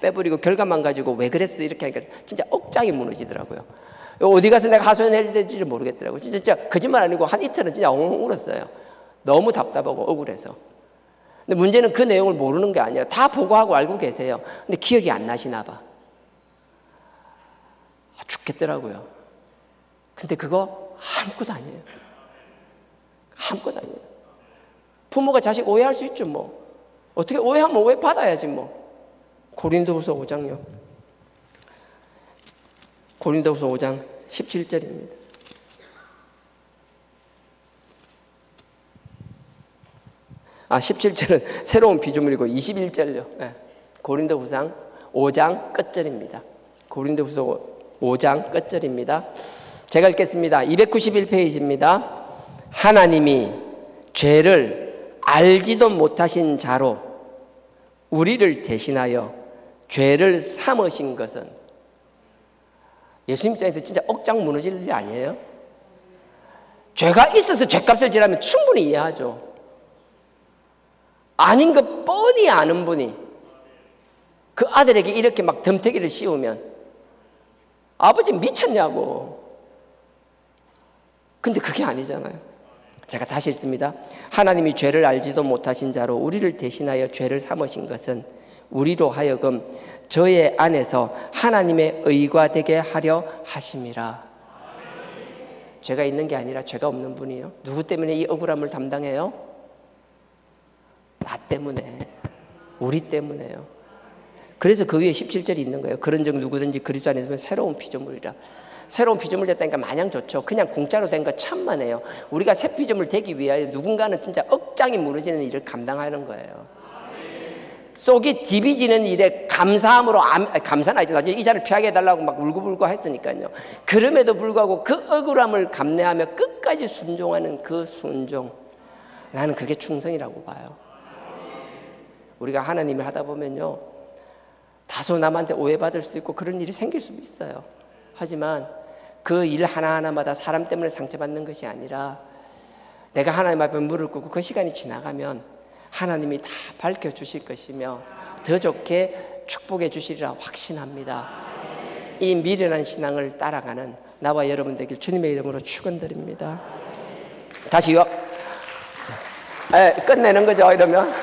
빼버리고 결과만 가지고 왜 그랬어 이렇게 하니까 진짜 억장이 무너지더라고요. 어디 가서 내가 하소연해야 될지 모르겠더라고요. 진짜 거짓말 아니고 한 이틀은 진짜 엉엉 울었어요. 너무 답답하고 억울해서. 근데 문제는 그 내용을 모르는 게 아니라 다 보고하고 알고 계세요. 근데 기억이 안 나시나 봐. 죽겠더라고요. 근데 그거 아무것도 아니에요. 아무것도 아니에요. 부모가 자식 오해할 수 있죠. 뭐 어떻게 오해하면 오해 받아야지 뭐. 고린도후서 5장요. 고린도후서 5장 17절입니다. 아, 17절은 새로운 피조물이고 21절요. 네. 고린도후서 5장 끝절입니다. 고린도후서 5장 끝절입니다. 제가 읽겠습니다. 291페이지입니다. 하나님이 죄를 알지도 못하신 자로 우리를 대신하여 죄를 삼으신 것은, 예수님 입장에서 진짜 억장 무너질 일 아니에요? 죄가 있어서 죄값을 지라면 충분히 이해하죠. 아닌 거 뻔히 아는 분이 그 아들에게 이렇게 막 덤태기를 씌우면 아버지 미쳤냐고. 근데 그게 아니잖아요. 제가 다시 읽습니다. 하나님이 죄를 알지도 못하신 자로 우리를 대신하여 죄를 삼으신 것은 우리로 하여금 저의 안에서 하나님의 의가 되게 하려 하심이라. 죄가 있는 게 아니라 죄가 없는 분이에요. 누구 때문에 이 억울함을 담당해요? 나 때문에, 우리 때문에요. 그래서 그 위에 17절이 있는 거예요. 그런즉 누구든지 그리스도 안에 있으면 새로운 피조물이라. 새로운 피조물 됐다니까 마냥 좋죠. 그냥 공짜로 된 거 참만해요. 우리가 새 피조물 되기 위하여 누군가는 진짜 억장이 무너지는 일을 감당하는 거예요. 속이 디비지는 일에 감사함으로, 감사는 아니죠. 나중에 이 자를 피하게 해달라고 막 울고불고 했으니까요. 그럼에도 불구하고 그 억울함을 감내하며 끝까지 순종하는 그 순종, 나는 그게 충성이라고 봐요. 우리가 하나님을 하다 보면요, 다소 남한테 오해받을 수도 있고 그런 일이 생길 수도 있어요. 하지만 그 일 하나하나마다 사람 때문에 상처받는 것이 아니라 내가 하나님 앞에 무릎 꿇고 그 시간이 지나가면 하나님이 다 밝혀주실 것이며 더 좋게 축복해 주시리라 확신합니다. 이 미련한 신앙을 따라가는 나와 여러분 되길 주님의 이름으로 축원드립니다. 다시요. 끝내는 거죠, 이러면.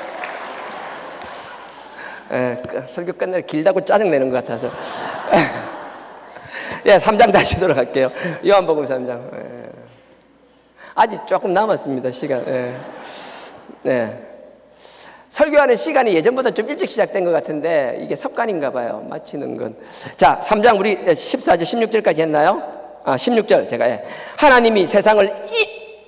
설교 끝내면 길다고 짜증내는 것 같아서. 3장 다시 돌아갈게요. 요한복음 3장. 아직 조금 남았습니다, 시간. 설교하는 시간이 예전보다 좀 일찍 시작된 것 같은데 이게 습관인가 봐요, 마치는 건. 자, 3장 우리 14절 16절까지 했나요? 16절 제가. 하나님이 세상을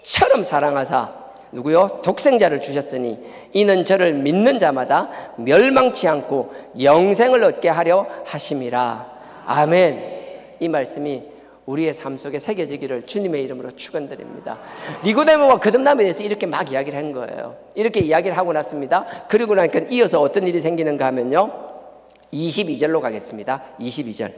이처럼 사랑하사 누구요? 독생자를 주셨으니 이는 저를 믿는 자마다 멸망치 않고 영생을 얻게 하려 하심이라. 아멘. 이 말씀이 우리의 삶 속에 새겨지기를 주님의 이름으로 축원드립니다. 니고데모와 거듭남에 대해서 이렇게 막 이야기를 한 거예요. 이렇게 이야기를 하고 났습니다. 그리고 나니까 이어서 어떤 일이 생기는가 하면요, 22절로 가겠습니다. 22절.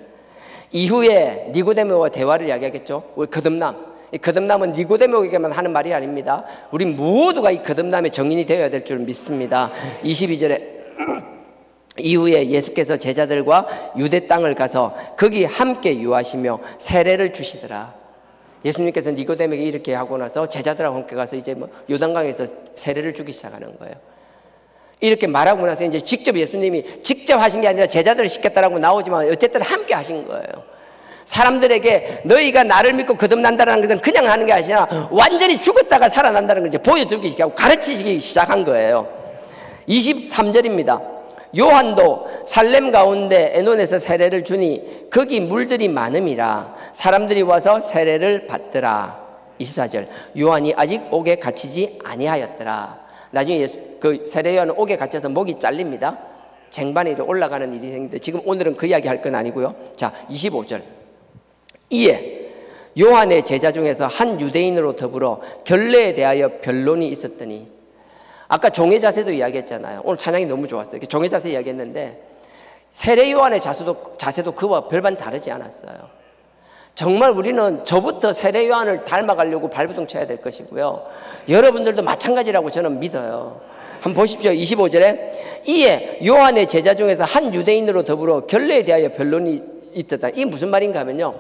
이후에 니고데모와 대화를 이야기하겠죠. 우리 거듭남. 이 거듭남은 니고데모에게만 하는 말이 아닙니다. 우리 모두가 이 거듭남의 정인이 되어야 될 줄 믿습니다. 22절에 이후에 예수께서 제자들과 유대 땅을 가서 거기 함께 유하시며 세례를 주시더라. 예수님께서 니고데모에게 이렇게 하고 나서 제자들하고 함께 가서 이제 요단강에서 세례를 주기 시작하는 거예요. 이렇게 말하고 나서 이제 직접 예수님이 직접 하신 게 아니라 제자들을 시켰다라고 나오지만 어쨌든 함께 하신 거예요. 사람들에게 너희가 나를 믿고 거듭난다는 것은 그냥 하는 게 아니라 완전히 죽었다가 살아난다는 걸 이제 보여주기 시작하고 가르치기 시작한 거예요. 23절입니다. 요한도 살렘 가운데 에논에서 세례를 주니 거기 물들이 많음이라 사람들이 와서 세례를 받더라. 24절. 요한이 아직 옥에 갇히지 아니하였더라. 나중에 그 세례 요한은 옥에 갇혀서 목이 잘립니다. 쟁반 위로 올라가는 일이 생기는데 지금 오늘은 그 이야기 할 건 아니고요. 자, 25절. 이에 요한의 제자 중에서 한 유대인으로 더불어 결례에 대하여 변론이 있었더니, 아까 종의 자세도 이야기했잖아요. 오늘 찬양이 너무 좋았어요. 종의 자세 이야기했는데 세례 요한의 자세도 그와 별반 다르지 않았어요. 정말 우리는 저부터 세례 요한을 닮아가려고 발버둥 쳐야 될 것이고요. 여러분들도 마찬가지라고 저는 믿어요. 한번 보십시오. 25절에 이에 요한의 제자 중에서 한 유대인으로 더불어 결례에 대하여 변론이 있었다. 이게 무슨 말인가 하면요,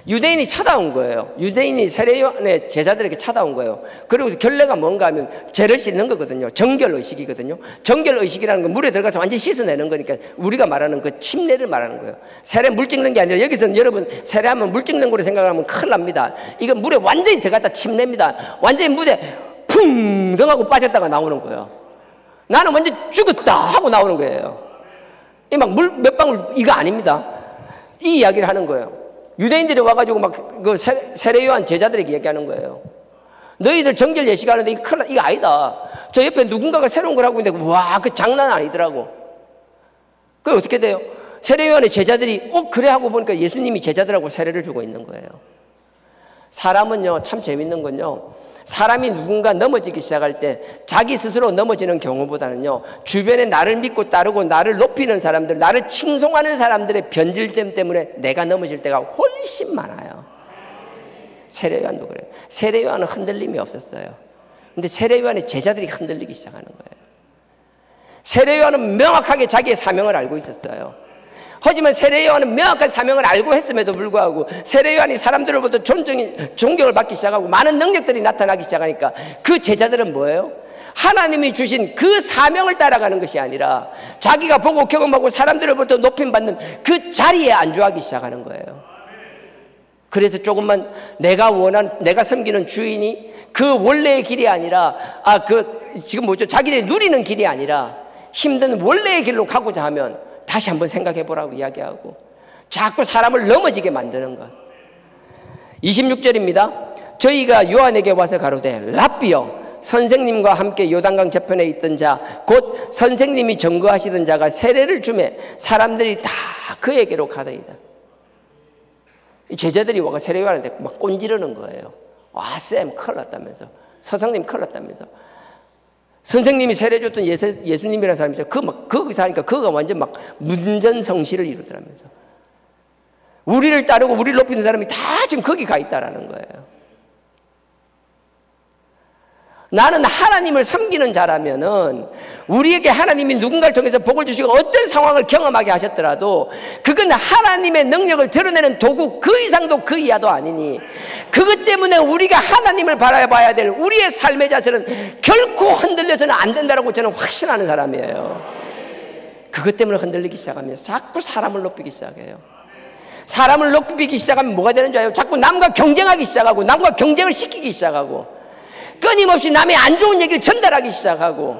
유대인이 찾아온 거예요. 유대인이 세례 요한의 제자들에게 찾아온 거예요. 그리고 결례가 뭔가 하면 죄를 씻는 거거든요. 정결의식이거든요. 정결의식이라는 건 물에 들어가서 완전히 씻어내는 거니까 우리가 말하는 그 침례를 말하는 거예요. 세례 물 찍는 게 아니라, 여기서는 여러분 세례하면 물 찍는 거로 생각하면 큰일 납니다. 이건 물에 완전히 들어갔다 침례입니다. 완전히 물에 풍덩 하고 빠졌다가 나오는 거예요. 나는 완전 죽었다 하고 나오는 거예요. 이 막 물 몇 방울 이거 아닙니다. 이 이야기를 하는 거예요. 유대인들이 와가지고 막 그 세례 요한 제자들에게 얘기하는 거예요. 너희들 정결 예식하는데 이거 아니다. 저 옆에 누군가가 새로운 걸 하고 있는데 와, 그 장난 아니더라고. 그게 어떻게 돼요? 세례 요한의 제자들이 그래 하고 보니까 예수님이 제자들하고 세례를 주고 있는 거예요. 사람은요 참 재밌는 건요, 사람이 누군가 넘어지기 시작할 때 자기 스스로 넘어지는 경우보다는요, 주변에 나를 믿고 따르고 나를 높이는 사람들, 나를 칭송하는 사람들의 변질됨 때문에 내가 넘어질 때가 훨씬 많아요. 세례 요한도 그래요. 세례 요한은 흔들림이 없었어요. 근데 세례 요한의 제자들이 흔들리기 시작하는 거예요. 세례 요한은 명확하게 자기의 사명을 알고 있었어요. 하지만 세례 요한은 명확한 사명을 알고 했음에도 불구하고 세례 요한이 사람들로부터 존경을 받기 시작하고 많은 능력들이 나타나기 시작하니까 그 제자들은 뭐예요? 하나님이 주신 그 사명을 따라가는 것이 아니라 자기가 보고 경험하고 사람들로부터 높임받는 그 자리에 안주하기 시작하는 거예요. 그래서 조금만 내가 섬기는 주인이 그 원래의 길이 아니라 지금 뭐죠? 자기들이 누리는 길이 아니라 힘든 원래의 길로 가고자 하면 다시 한번 생각해 보라고 이야기하고 자꾸 사람을 넘어지게 만드는 것. 26절입니다. 저희가 요한에게 와서 가로되 랍비여, 선생님과 함께 요단강 저편에 있던 자 곧 선생님이 전거하시던 자가 세례를 주매 사람들이 다 그에게로 가더이다. 이 제자들이 와가 세례 요한한테 막 꼰지르는 거예요. 와, 쌤 큰일 났다면서, 서성님 큰일 났다면서. 선생님이 세례 줬던 예수님이라는 사람이죠. 거기서 하니까 그가 완전 막 문전성시를 이루더라면서. 우리를 따르고 우리를 높이는 사람이 다 지금 거기 가 있다라는 거예요. 나는 하나님을 섬기는 자라면은 우리에게 하나님이 누군가를 통해서 복을 주시고 어떤 상황을 경험하게 하셨더라도 그건 하나님의 능력을 드러내는 도구 그 이상도 그 이하도 아니니 그것 때문에 우리가 하나님을 바라봐야 될 우리의 삶의 자세는 결코 흔들려서는 안 된다고 저는 확신하는 사람이에요. 그것 때문에 흔들리기 시작하면서 자꾸 사람을 높이기 시작해요. 사람을 높이기 시작하면 뭐가 되는 줄 알아요? 자꾸 남과 경쟁하기 시작하고 남과 경쟁을 시키기 시작하고 끊임없이 남의 안 좋은 얘기를 전달하기 시작하고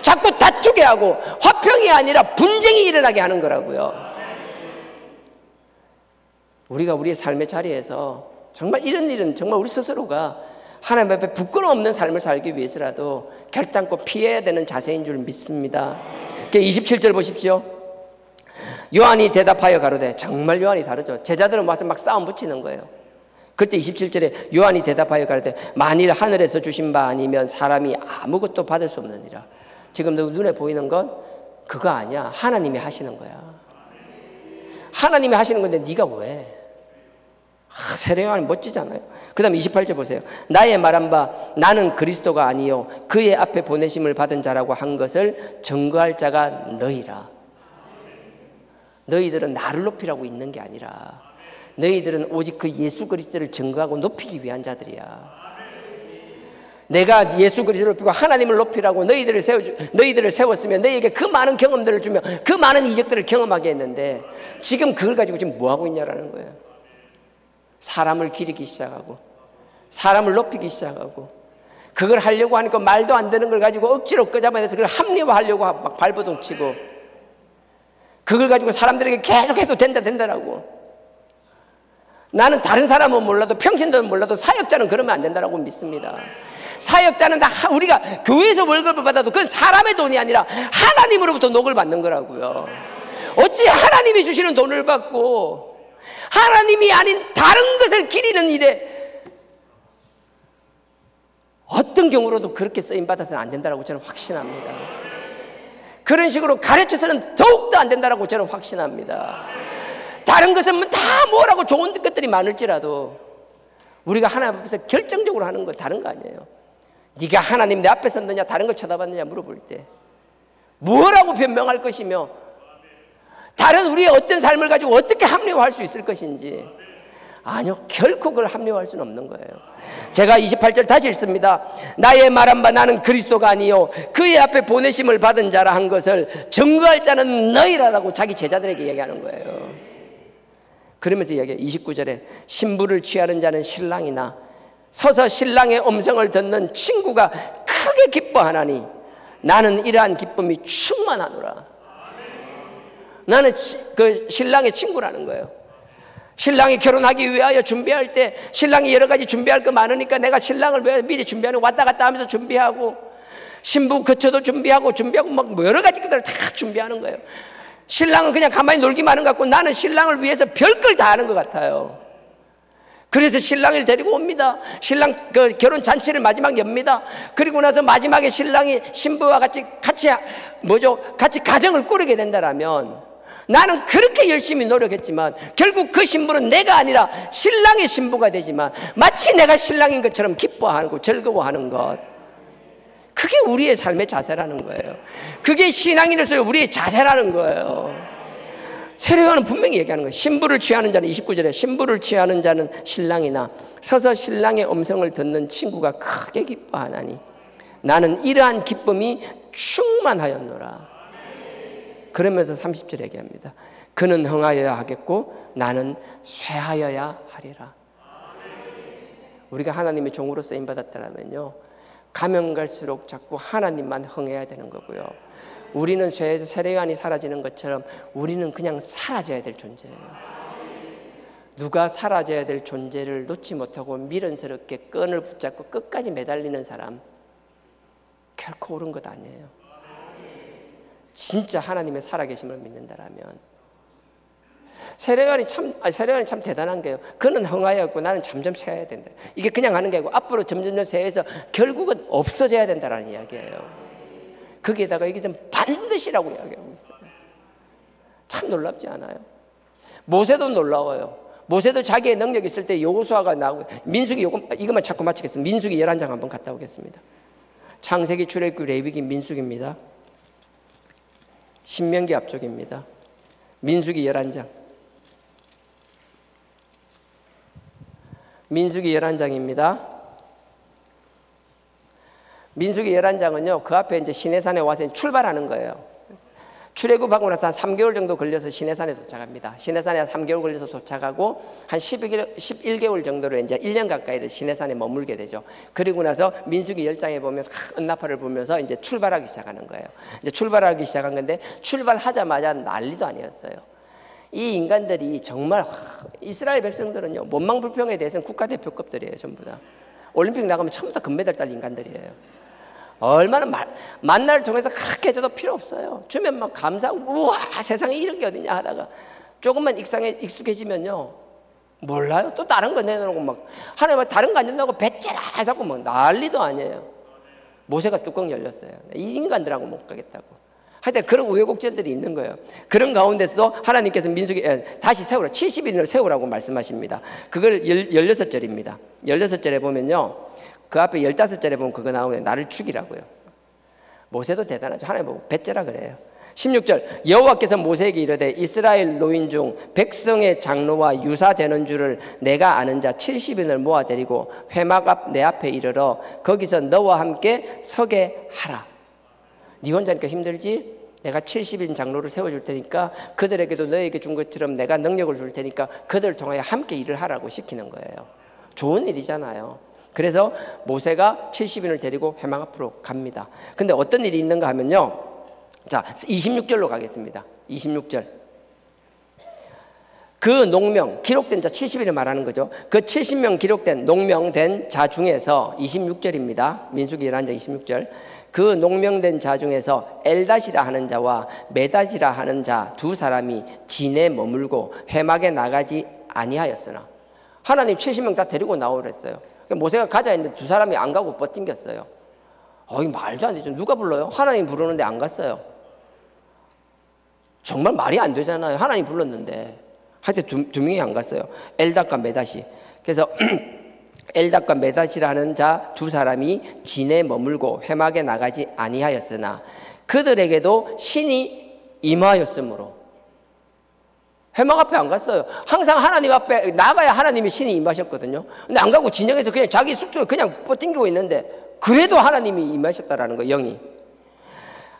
자꾸 다투게 하고 화평이 아니라 분쟁이 일어나게 하는 거라고요. 우리가 우리의 삶의 자리에서 정말 이런 일은 정말 우리 스스로가 하나님 앞에 부끄러움 없는 삶을 살기 위해서라도 결단코 피해야 되는 자세인 줄 믿습니다. 27절 보십시오. 요한이 대답하여 가로되, 정말 요한이 다르죠. 제자들은 와서 막 싸움 붙이는 거예요. 그때 27절에 요한이 대답하여 가로되 만일 하늘에서 주신 바 아니면 사람이 아무것도 받을 수 없느니라. 지금 너 눈에 보이는 건 그거 아니야. 하나님이 하시는 거야. 하나님이 하시는 건데 네가 왜? 세례 요한이 멋지잖아요. 그 다음에 28절 보세요. 나의 말한 바 나는 그리스도가 아니요 그의 앞에 보내심을 받은 자라고 한 것을 증거할 자가 너희라. 너희들은 나를 높이라고 있는 게 아니라 너희들은 오직 그 예수 그리스도를 증거하고 높이기 위한 자들이야. 내가 예수 그리스도를 높이고 하나님을 높이라고 너희들을 세웠으면 너희에게 그 많은 경험들을 주며 그 많은 이적들을 경험하게 했는데 지금 그걸 가지고 지금 뭐하고 있냐라는 거예요. 사람을 기리기 시작하고 사람을 높이기 시작하고 그걸 하려고 하니까 말도 안 되는 걸 가지고 억지로 끄잡아내서 그걸 합리화하려고 막 발버둥 치고 그걸 가지고 사람들에게 계속해도 된다라고. 나는 다른 사람은 몰라도 평신도는 몰라도 사역자는 그러면 안 된다라고 믿습니다. 사역자는 다 우리가 교회에서 월급을 받아도 그건 사람의 돈이 아니라 하나님으로부터 녹을 받는 거라고요. 어찌 하나님이 주시는 돈을 받고 하나님이 아닌 다른 것을 기리는 일에 어떤 경우로도 그렇게 쓰임받아서는 안 된다라고 저는 확신합니다. 그런 식으로 가르쳐서는 더욱더 안 된다라고 저는 확신합니다. 다른 것은 다 뭐라고 좋은 것들이 많을지라도 우리가 하나님 앞에서 결정적으로 하는 건 다른 거 아니에요. 네가 하나님 내 앞에 섰느냐 다른 걸 쳐다봤느냐 물어볼 때 뭐라고 변명할 것이며 다른 우리의 어떤 삶을 가지고 어떻게 합리화할 수 있을 것인지 아니요 결코 그걸 합리화할 수는 없는 거예요. 제가 28절 다시 읽습니다. 나의 말한 바 나는 그리스도가 아니요 그의 앞에 보내심을 받은 자라 한 것을 증거할 자는 너희라라고 자기 제자들에게 얘기하는 거예요. 그러면서 이야기해요. 29절에 신부를 취하는 자는 신랑이나 서서 신랑의 음성을 듣는 친구가 크게 기뻐하나니 나는 이러한 기쁨이 충만하노라. 나는 그 신랑의 친구라는 거예요. 신랑이 결혼하기 위하여 준비할 때 신랑이 여러 가지 준비할 거 많으니까 내가 신랑을 왜 미리 준비하는 왔다 갔다 하면서 준비하고 신부 거처도 준비하고 막 여러 가지 것들을 다 준비하는 거예요. 신랑은 그냥 가만히 놀기만 하는 것 같고 나는 신랑을 위해서 별걸 다 하는 것 같아요. 그래서 신랑을 데리고 옵니다. 신랑 그 결혼 잔치를 마지막 엽니다. 그리고 나서 마지막에 신랑이 신부와 같이 가정을 꾸리게 된다라면, 나는 그렇게 열심히 노력했지만 결국 그 신부는 내가 아니라 신랑의 신부가 되지만 마치 내가 신랑인 것처럼 기뻐하고 즐거워하는 것, 그게 우리의 삶의 자세라는 거예요. 그게 신앙인으로서의 우리의 자세라는 거예요. 세례요한은 분명히 얘기하는 거예요. 신부를 취하는 자는, 29절에 신부를 취하는 자는 신랑이나 서서 신랑의 음성을 듣는 친구가 크게 기뻐하나니 나는 이러한 기쁨이 충만하였노라. 그러면서 30절 얘기합니다. 그는 흥하여야 하겠고 나는 쇠하여야 하리라. 우리가 하나님의 종으로 쓰임받았다면요, 가면 갈수록 자꾸 하나님만 흥해야 되는 거고요, 우리는 쇠에서 세례요한이 사라지는 것처럼 우리는 그냥 사라져야 될 존재예요. 누가 사라져야 될 존재를 놓지 못하고 미련스럽게 끈을 붙잡고 끝까지 매달리는 사람, 결코 옳은 것 아니에요. 진짜 하나님의 살아계심을 믿는다라면. 세례요한이 참 대단한 게요, 그는 흥하였고 나는 점점 쇠해야 된다. 이게 그냥 하는 게 아니고 앞으로 점점 쇠해서 결국은 없어져야 된다는 이야기예요. 거기에다가 이게 반드시라고 이야기하고 있어요. 참 놀랍지 않아요? 모세도 놀라워요. 모세도 자기의 능력이 있을 때 여호수아가 나오고, 민수기 이것만 자꾸 마치겠습니다. 민수기 11장 한번 갔다 오겠습니다. 창세기, 출애굽기, 레위기, 민수기입니다. 신명기 앞쪽입니다. 민수기 11장. 민수기 11장입니다. 민수기 11장은요, 그 앞에 이제 시내산에 와서 출발하는 거예요. 출애굽하고 나서 한 3개월 정도 걸려서 시내산에 도착합니다. 시내산에 한 3개월 걸려서 도착하고 한 11개월 정도로 이제 1년 가까이를 시내산에 머물게 되죠. 그리고 나서 민수기 10장에 보면서 은나팔을 보면서 이제 출발하기 시작하는 거예요. 이제 출발하기 시작한 건데, 출발하자마자 난리도 아니었어요. 이 인간들이 정말, 이스라엘 백성들은요, 원망불평에 대해서는 국가대표급들이에요. 전부 다 올림픽 나가면 전부 다 금메달 딸 인간들이에요. 얼마나 만나를 통해서 그렇게 해줘도 필요 없어요. 주면 막 감사하고, 우와 세상에 이런 게 어딨냐 하다가 조금만 익숙해지면요, 몰라요. 또 다른 거 내놓고 막 하나님 다른 거 안 된다고 배째라 해서 막 난리도 아니에요. 모세가 뚜껑 열렸어요. 이 인간들하고 못 가겠다고. 하여튼 그런 우여곡절들이 있는 거예요. 그런 가운데서도 하나님께서 민수기 다시 세우라, 70인을 세우라고 말씀하십니다. 그걸 16절입니다 16절에 보면요, 그 앞에 15절에 보면 그거 나오면 나를 죽이라고요. 모세도 대단하죠. 하나님 보고 배째라 그래요. 16절, 여호와께서 모세에게 이르되 이스라엘 노인 중 백성의 장로와 유사되는 줄을 내가 아는 자 70인을 모아 데리고 회막 앞 내 앞에 이르러 거기서 너와 함께 서게 하라. 네 혼자니까 힘들지? 내가 70인 장로를 세워줄 테니까 그들에게도 너에게 준 것처럼 내가 능력을 줄 테니까 그들을 통하여 함께 일을 하라고 시키는 거예요. 좋은 일이잖아요. 그래서 모세가 70인을 데리고 회막 앞으로 갑니다. 근데 어떤 일이 있는가 하면요, 자 26절로 가겠습니다. 26절, 그 농명, 기록된 자 70인을 말하는 거죠. 그 70명 기록된 농명된 자 중에서 26절입니다. 민수기 11장 26절, 그 농명된 자 중에서 엘닷이라 하는 자와 메닷이라 하는 자 두 사람이 진에 머물고 회막에 나가지 아니하였으나. 하나님 70명 다 데리고 나오랬어요. 모세가 가자 했는데 두 사람이 안 가고 버팅겼어요. 이 말도 안 되죠. 누가 불러요? 하나님 부르는데 안 갔어요. 정말 말이 안 되잖아요. 하나님 불렀는데. 하여튼 두 명이 안 갔어요. 엘닷과 메닷이. 그래서 엘닷과 메닷이라는 자 두 사람이 진에 머물고 회막에 나가지 아니하였으나 그들에게도 신이 임하였으므로. 회막 앞에 안 갔어요. 항상 하나님 앞에 나가야 하나님의 신이 임하셨거든요. 근데 안 가고 진영에서 그냥 자기 숙소에 그냥 뻗팅기고 있는데, 그래도 하나님이 임하셨다라는 거예요. 영이.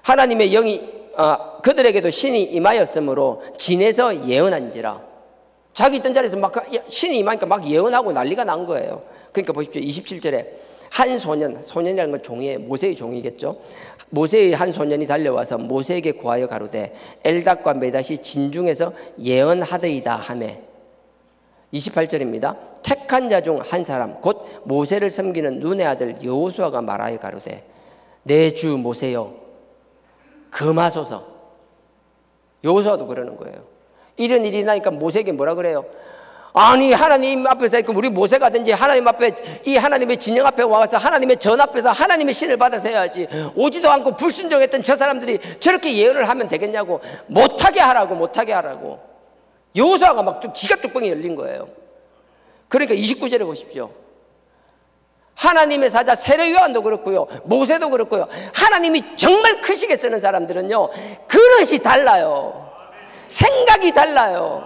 하나님의 영이 그들에게도 신이 임하였으므로 진에서 예언한지라. 자기 있던 자리에서 막 신이 임하니까 막 예언하고 난리가 난 거예요. 그러니까 보십시오. 27절에 한 소년이라는 건 종이에요. 모세의 종이겠죠. 모세의 한 소년이 달려와서 모세에게 구하여 가로되 엘닷과 메닷이 진중에서 예언하더이다 하매. 28절입니다. 택한 자 중 한 사람 곧 모세를 섬기는 눈의 아들 여호수아가 말하여 가로되 내 주 모세여 금하소서. 여호수아도 그러는 거예요. 이런 일이 나니까 모세에게 뭐라 그래요? 아니 하나님 앞에서 있고 우리 모세가든지 하나님 앞에 이 하나님의 진영 앞에 와서 하나님의 전 앞에서 하나님의 신을 받아서 해야지. 오지도 않고 불순종했던 저 사람들이 저렇게 예언을 하면 되겠냐고. 못하게 하라고. 여호수아가 막 지가 뚜껑이 열린 거예요. 그러니까 29절에 보십시오. 하나님의 사자 세례요한도 그렇고요, 모세도 그렇고요, 하나님이 정말 크시게 쓰는 사람들은요 그릇이 달라요. 생각이 달라요.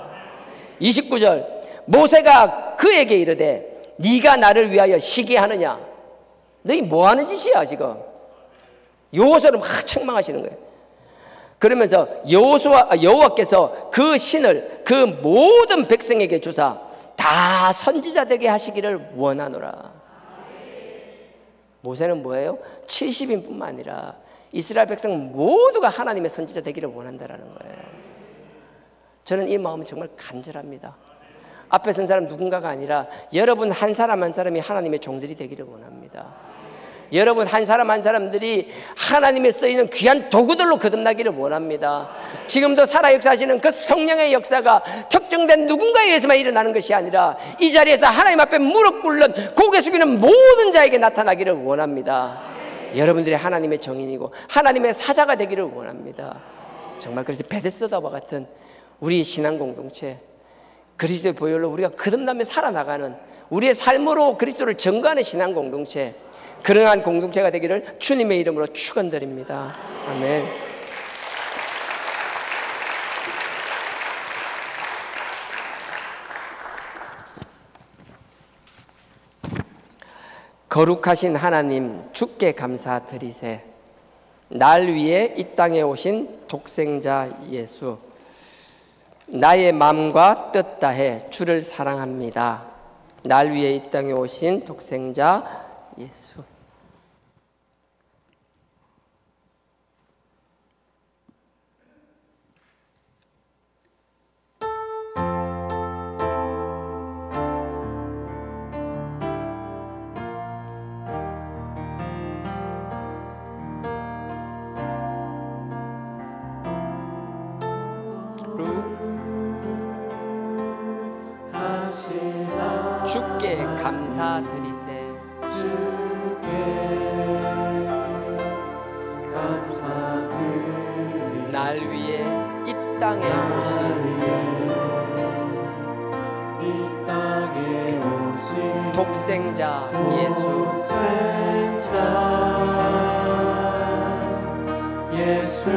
29절 모세가 그에게 이르되 네가 나를 위하여 시기하느냐. 너희 뭐하는 짓이야 지금. 여호수아를 막 책망하시는 거예요. 그러면서 여호와께서 그 신을 그 모든 백성에게 주사 다 선지자 되게 하시기를 원하노라. 모세는 뭐예요? 70인뿐만 아니라 이스라엘 백성 모두가 하나님의 선지자 되기를 원한다라는 거예요. 저는 이 마음은 정말 간절합니다. 앞에 선 사람 누군가가 아니라 여러분 한 사람 한 사람이 하나님의 종들이 되기를 원합니다. 여러분 한 사람 한 사람들이 하나님의 쓰이는 귀한 도구들로 거듭나기를 원합니다. 지금도 살아 역사하시는 그 성령의 역사가 특정된 누군가에 의해서만 일어나는 것이 아니라 이 자리에서 하나님 앞에 무릎 꿇는 고개 숙이는 모든 자에게 나타나기를 원합니다. 여러분들이 하나님의 정인이고 하나님의 사자가 되기를 원합니다. 정말 그래서 베데스다와 같은 우리의 신앙 공동체, 그리스도의 보혈로 우리가 거듭나며 살아나가는 우리의 삶으로 그리스도를 증거하는 신앙 공동체, 그러한 공동체가 되기를 주님의 이름으로 축원드립니다. 아멘. 거룩하신 하나님 주께 감사드리세. 날 위해 이 땅에 오신 독생자 예수, 나의 마음과 뜻 다해 주를 사랑합니다. 날 위해 이 땅에 오신 독생자 예수. 주께 감사드리세. 날 위해 이 땅에 오신 독생자 예수,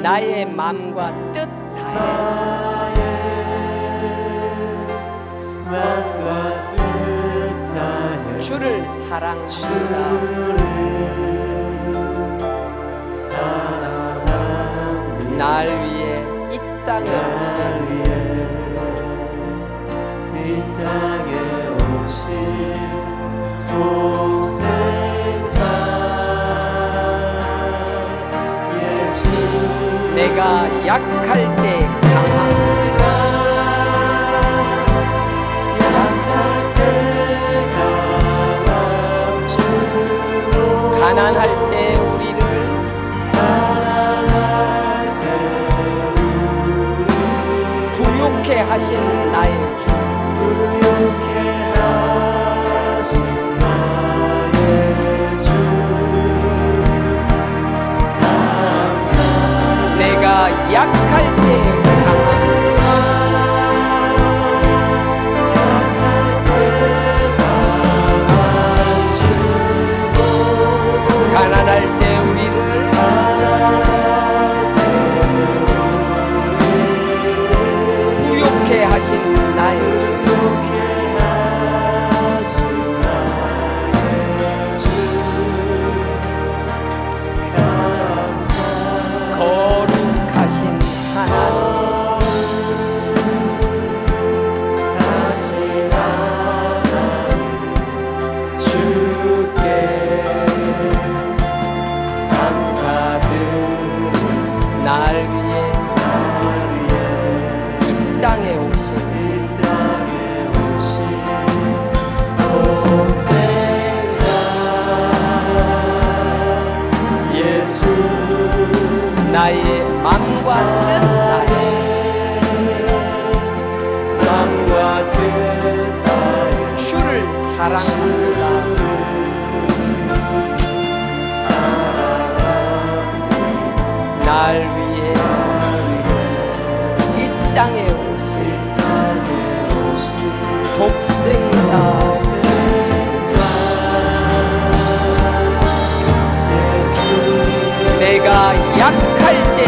나의 마음과 뜻 다해 주를 사랑합니다. 날 위해 이 땅에 오신 독생자 예수, 내가 약할 때 강함, 가난할 때 우리를 부욕해 하신 나의 주, 내가 약할 때 가난할 때 우리를 부욕해 하신 나의 주, 거룩하신 하나님 날 위해 이 땅에 오신 사랑합니다. 날 위해 이 땅에 오신 독생자 내가 약할 때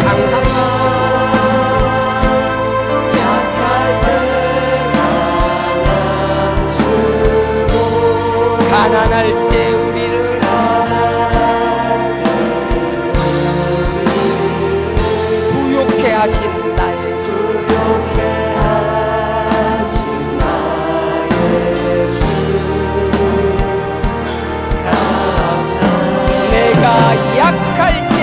강함 가난할 때 우리를 부욕해 하신 나의 주 내가 약할 때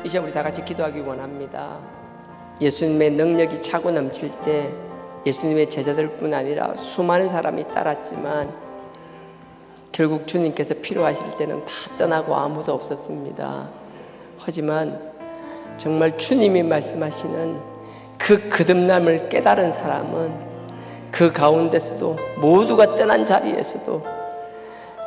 이제 우리 다 같이 기도하기 원합니다. 예수님의 능력이 차고 넘칠 때 예수님의 제자들뿐 아니라 수많은 사람이 따랐지만 결국 주님께서 필요하실 때는 다 떠나고 아무도 없었습니다. 하지만 정말 주님이 말씀하시는 그 거듭남을 깨달은 사람은 그 가운데서도 모두가 떠난 자리에서도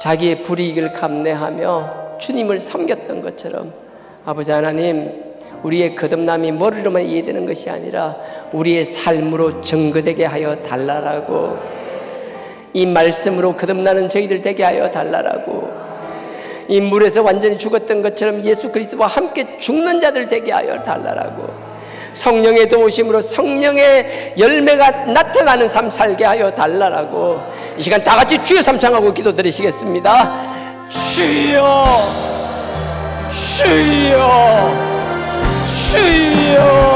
자기의 불이익을 감내하며 주님을 섬겼던 것처럼 아버지 하나님, 우리의 거듭남이 머리로만 이해되는 것이 아니라 우리의 삶으로 증거되게 하여 달라라고, 이 말씀으로 거듭나는 저희들 되게 하여 달라라고, 이 물에서 완전히 죽었던 것처럼 예수 그리스도와 함께 죽는 자들 되게 하여 달라라고, 성령의 도우심으로 성령의 열매가 나타나는 삶 살게 하여 달라라고, 이 시간 다 같이 주여 삼창하고 기도드리시겠습니다. 주여, 주여, 주여.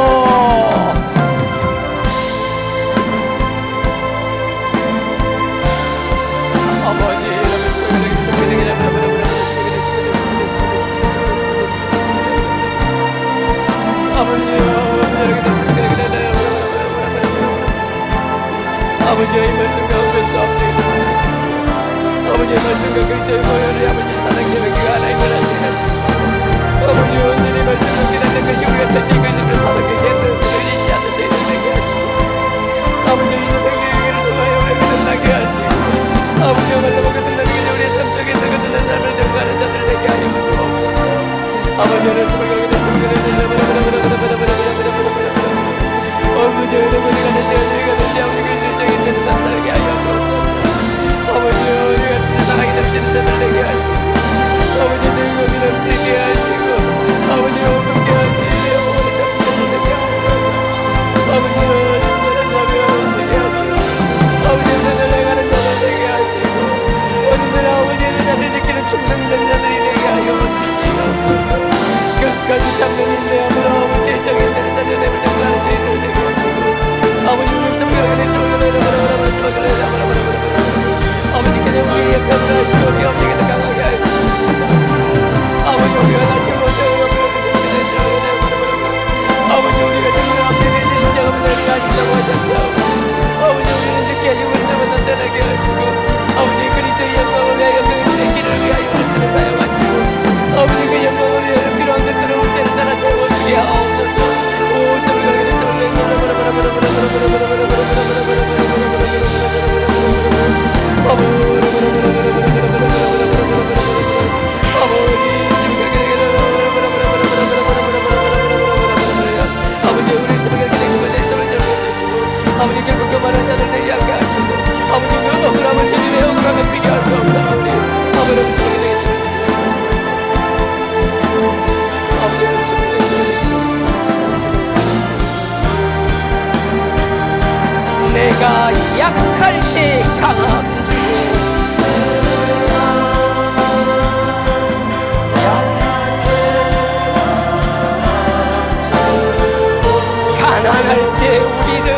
아버지, 아버지의 말씀 가운데서 아버지의 말씀과 그리스도의 보혈을 아버지 사랑의 기가 하나님을 하시게 하시고, 아버지 온전히 말씀을 기다리는 것이 우리가 천천히 그리스도를 사랑하게 되는 것을 잊지 않는 저희들 되게 하시고, 아버지 이 세상의 위기를 통하여 우리가 거듭나게 하시고, 아버지 오늘도 거듭나게 되는 우리의 삶 속에서 거듭난 삶을 정하는 자들 되게 하여 주옵소서. 아버지 오늘 숨을 거기다 숨을 거기다 아버지 오늘 우리가 우리가 아버지 그리스도의 뜻을 살게 하여 주옵소서. 아버지 우리가 사랑이 넘치는 자들 되게 하시고, 아버지 즐거움이 넘치게 하시고, 아버지 오금게 하시고, 아버지 진짜는 자비가 넘치게 하시고, 아버지 세상을 행하는 자들 되게 하시고, 언제나 아버지의 자들 지키는 충성된 자들이 되게 하여 주시고, 끝까지 참는 인내함으로 아버지의 정의되는 자들 내을 정하는 저희들 되게 하시고, 아버지 우리 성령의 내성을 아버지께서 우리의 역할을 하시고 우리 엄청에도 강하게 하시고, 아버지 우리가 낮추고 아버지 우리가 정말 앞에 계신 신장하면 너희가 하신다고 하셨고, 아버지 우리는 늦게 하시고 그렇다면 단단하게 하시고, 아버지 그리스도의 영광을 위하여 그리스도의 길을 위하여 우리들을 사용하시고, 아버지 그 영광을 위하여 필요한 것들을 우리들을 따라 채워주게 하옵소서. 오 성령의 성령의 아버지 결국 교만한 자들 내게 하게 하시고, 아버지 그 억울함을 주님의 억울함에 비교할 수 없다. 우리 아버지 음식이 되게 주시고, 아버지 음식이 되게 주시고, 내가 약할 때 강함 주고, 가난할 때 우리를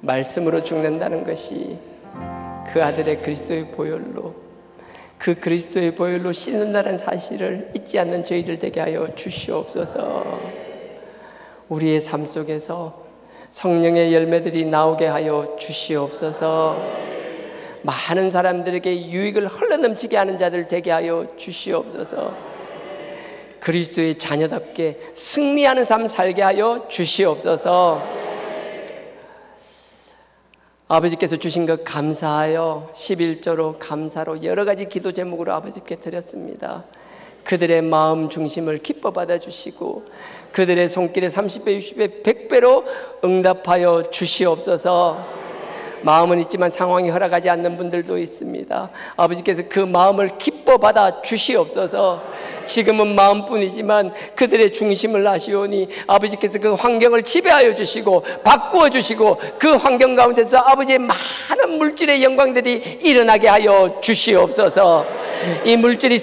말씀으로 죽는다는 것이 그 아들의 그리스도의 보혈로, 그 그리스도의 보혈로 씻는다는 사실을 잊지 않는 저희들 되게 하여 주시옵소서. 우리의 삶 속에서 성령의 열매들이 나오게 하여 주시옵소서. 많은 사람들에게 유익을 흘러넘치게 하는 자들 되게 하여 주시옵소서. 그리스도의 자녀답게 승리하는 삶 살게 하여 주시옵소서. 아버지께서 주신 것 감사하여 11조로 감사로 여러 가지 기도 제목으로 아버지께 드렸습니다. 그들의 마음 중심을 기뻐 받아주시고 그들의 손길에 30배, 60배, 100배로 응답하여 주시옵소서. 마음은 있지만 상황이 허락하지 않는 분들도 있습니다. 아버지께서 그 마음을 기뻐 받아 주시옵소서. 지금은 마음뿐이지만 그들의 중심을 아시오니 아버지께서 그 환경을 지배하여 주시고 바꾸어 주시고 그 환경 가운데서 아버지의 많은 물질의 영광들이 일어나게 하여 주시옵소서. 이 물질이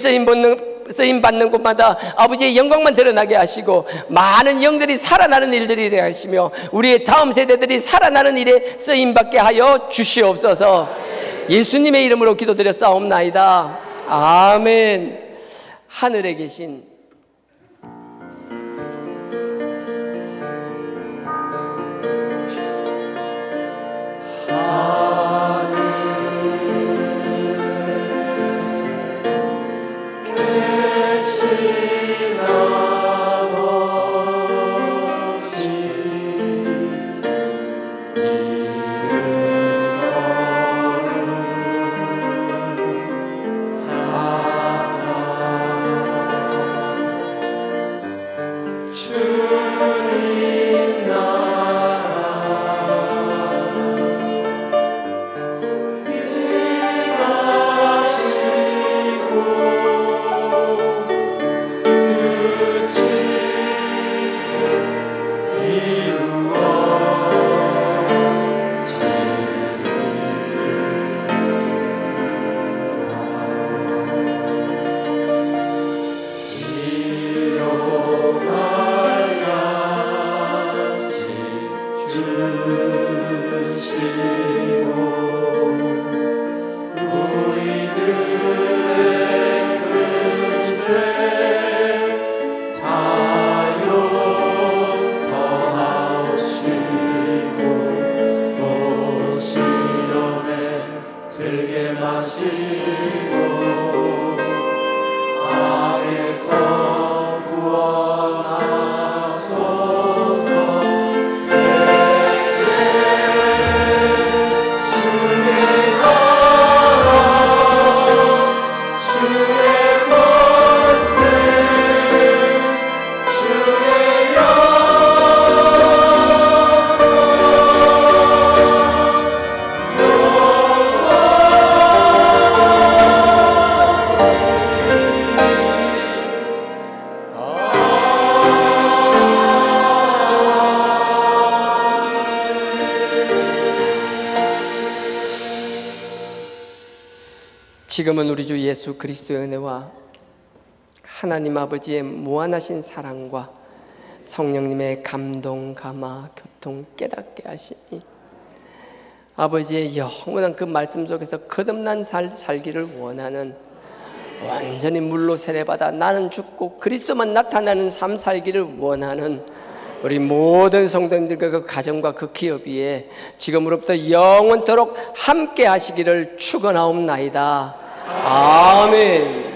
쓰임받는 곳마다 아버지의 영광만 드러나게 하시고 많은 영들이 살아나는 일들이 일어나게 하시며 우리의 다음 세대들이 살아나는 일에 쓰임받게 하여 주시옵소서. 예수님의 이름으로 기도드렸사옵나이다. 아멘. 하늘에 계신 지금은 우리 주 예수 그리스도의 은혜와 하나님 아버지의 무한하신 사랑과 성령님의 감동, 감화, 교통 깨닫게 하시니 아버지의 영원한 그 말씀 속에서 거듭난 살기를 원하는 완전히 물로 세례받아 나는 죽고 그리스도만 나타나는 삶 살기를 원하는 우리 모든 성도님들과 그 가정과 그 기업 위에 지금으로부터 영원토록 함께 하시기를 축원하옵나이다. 아멘.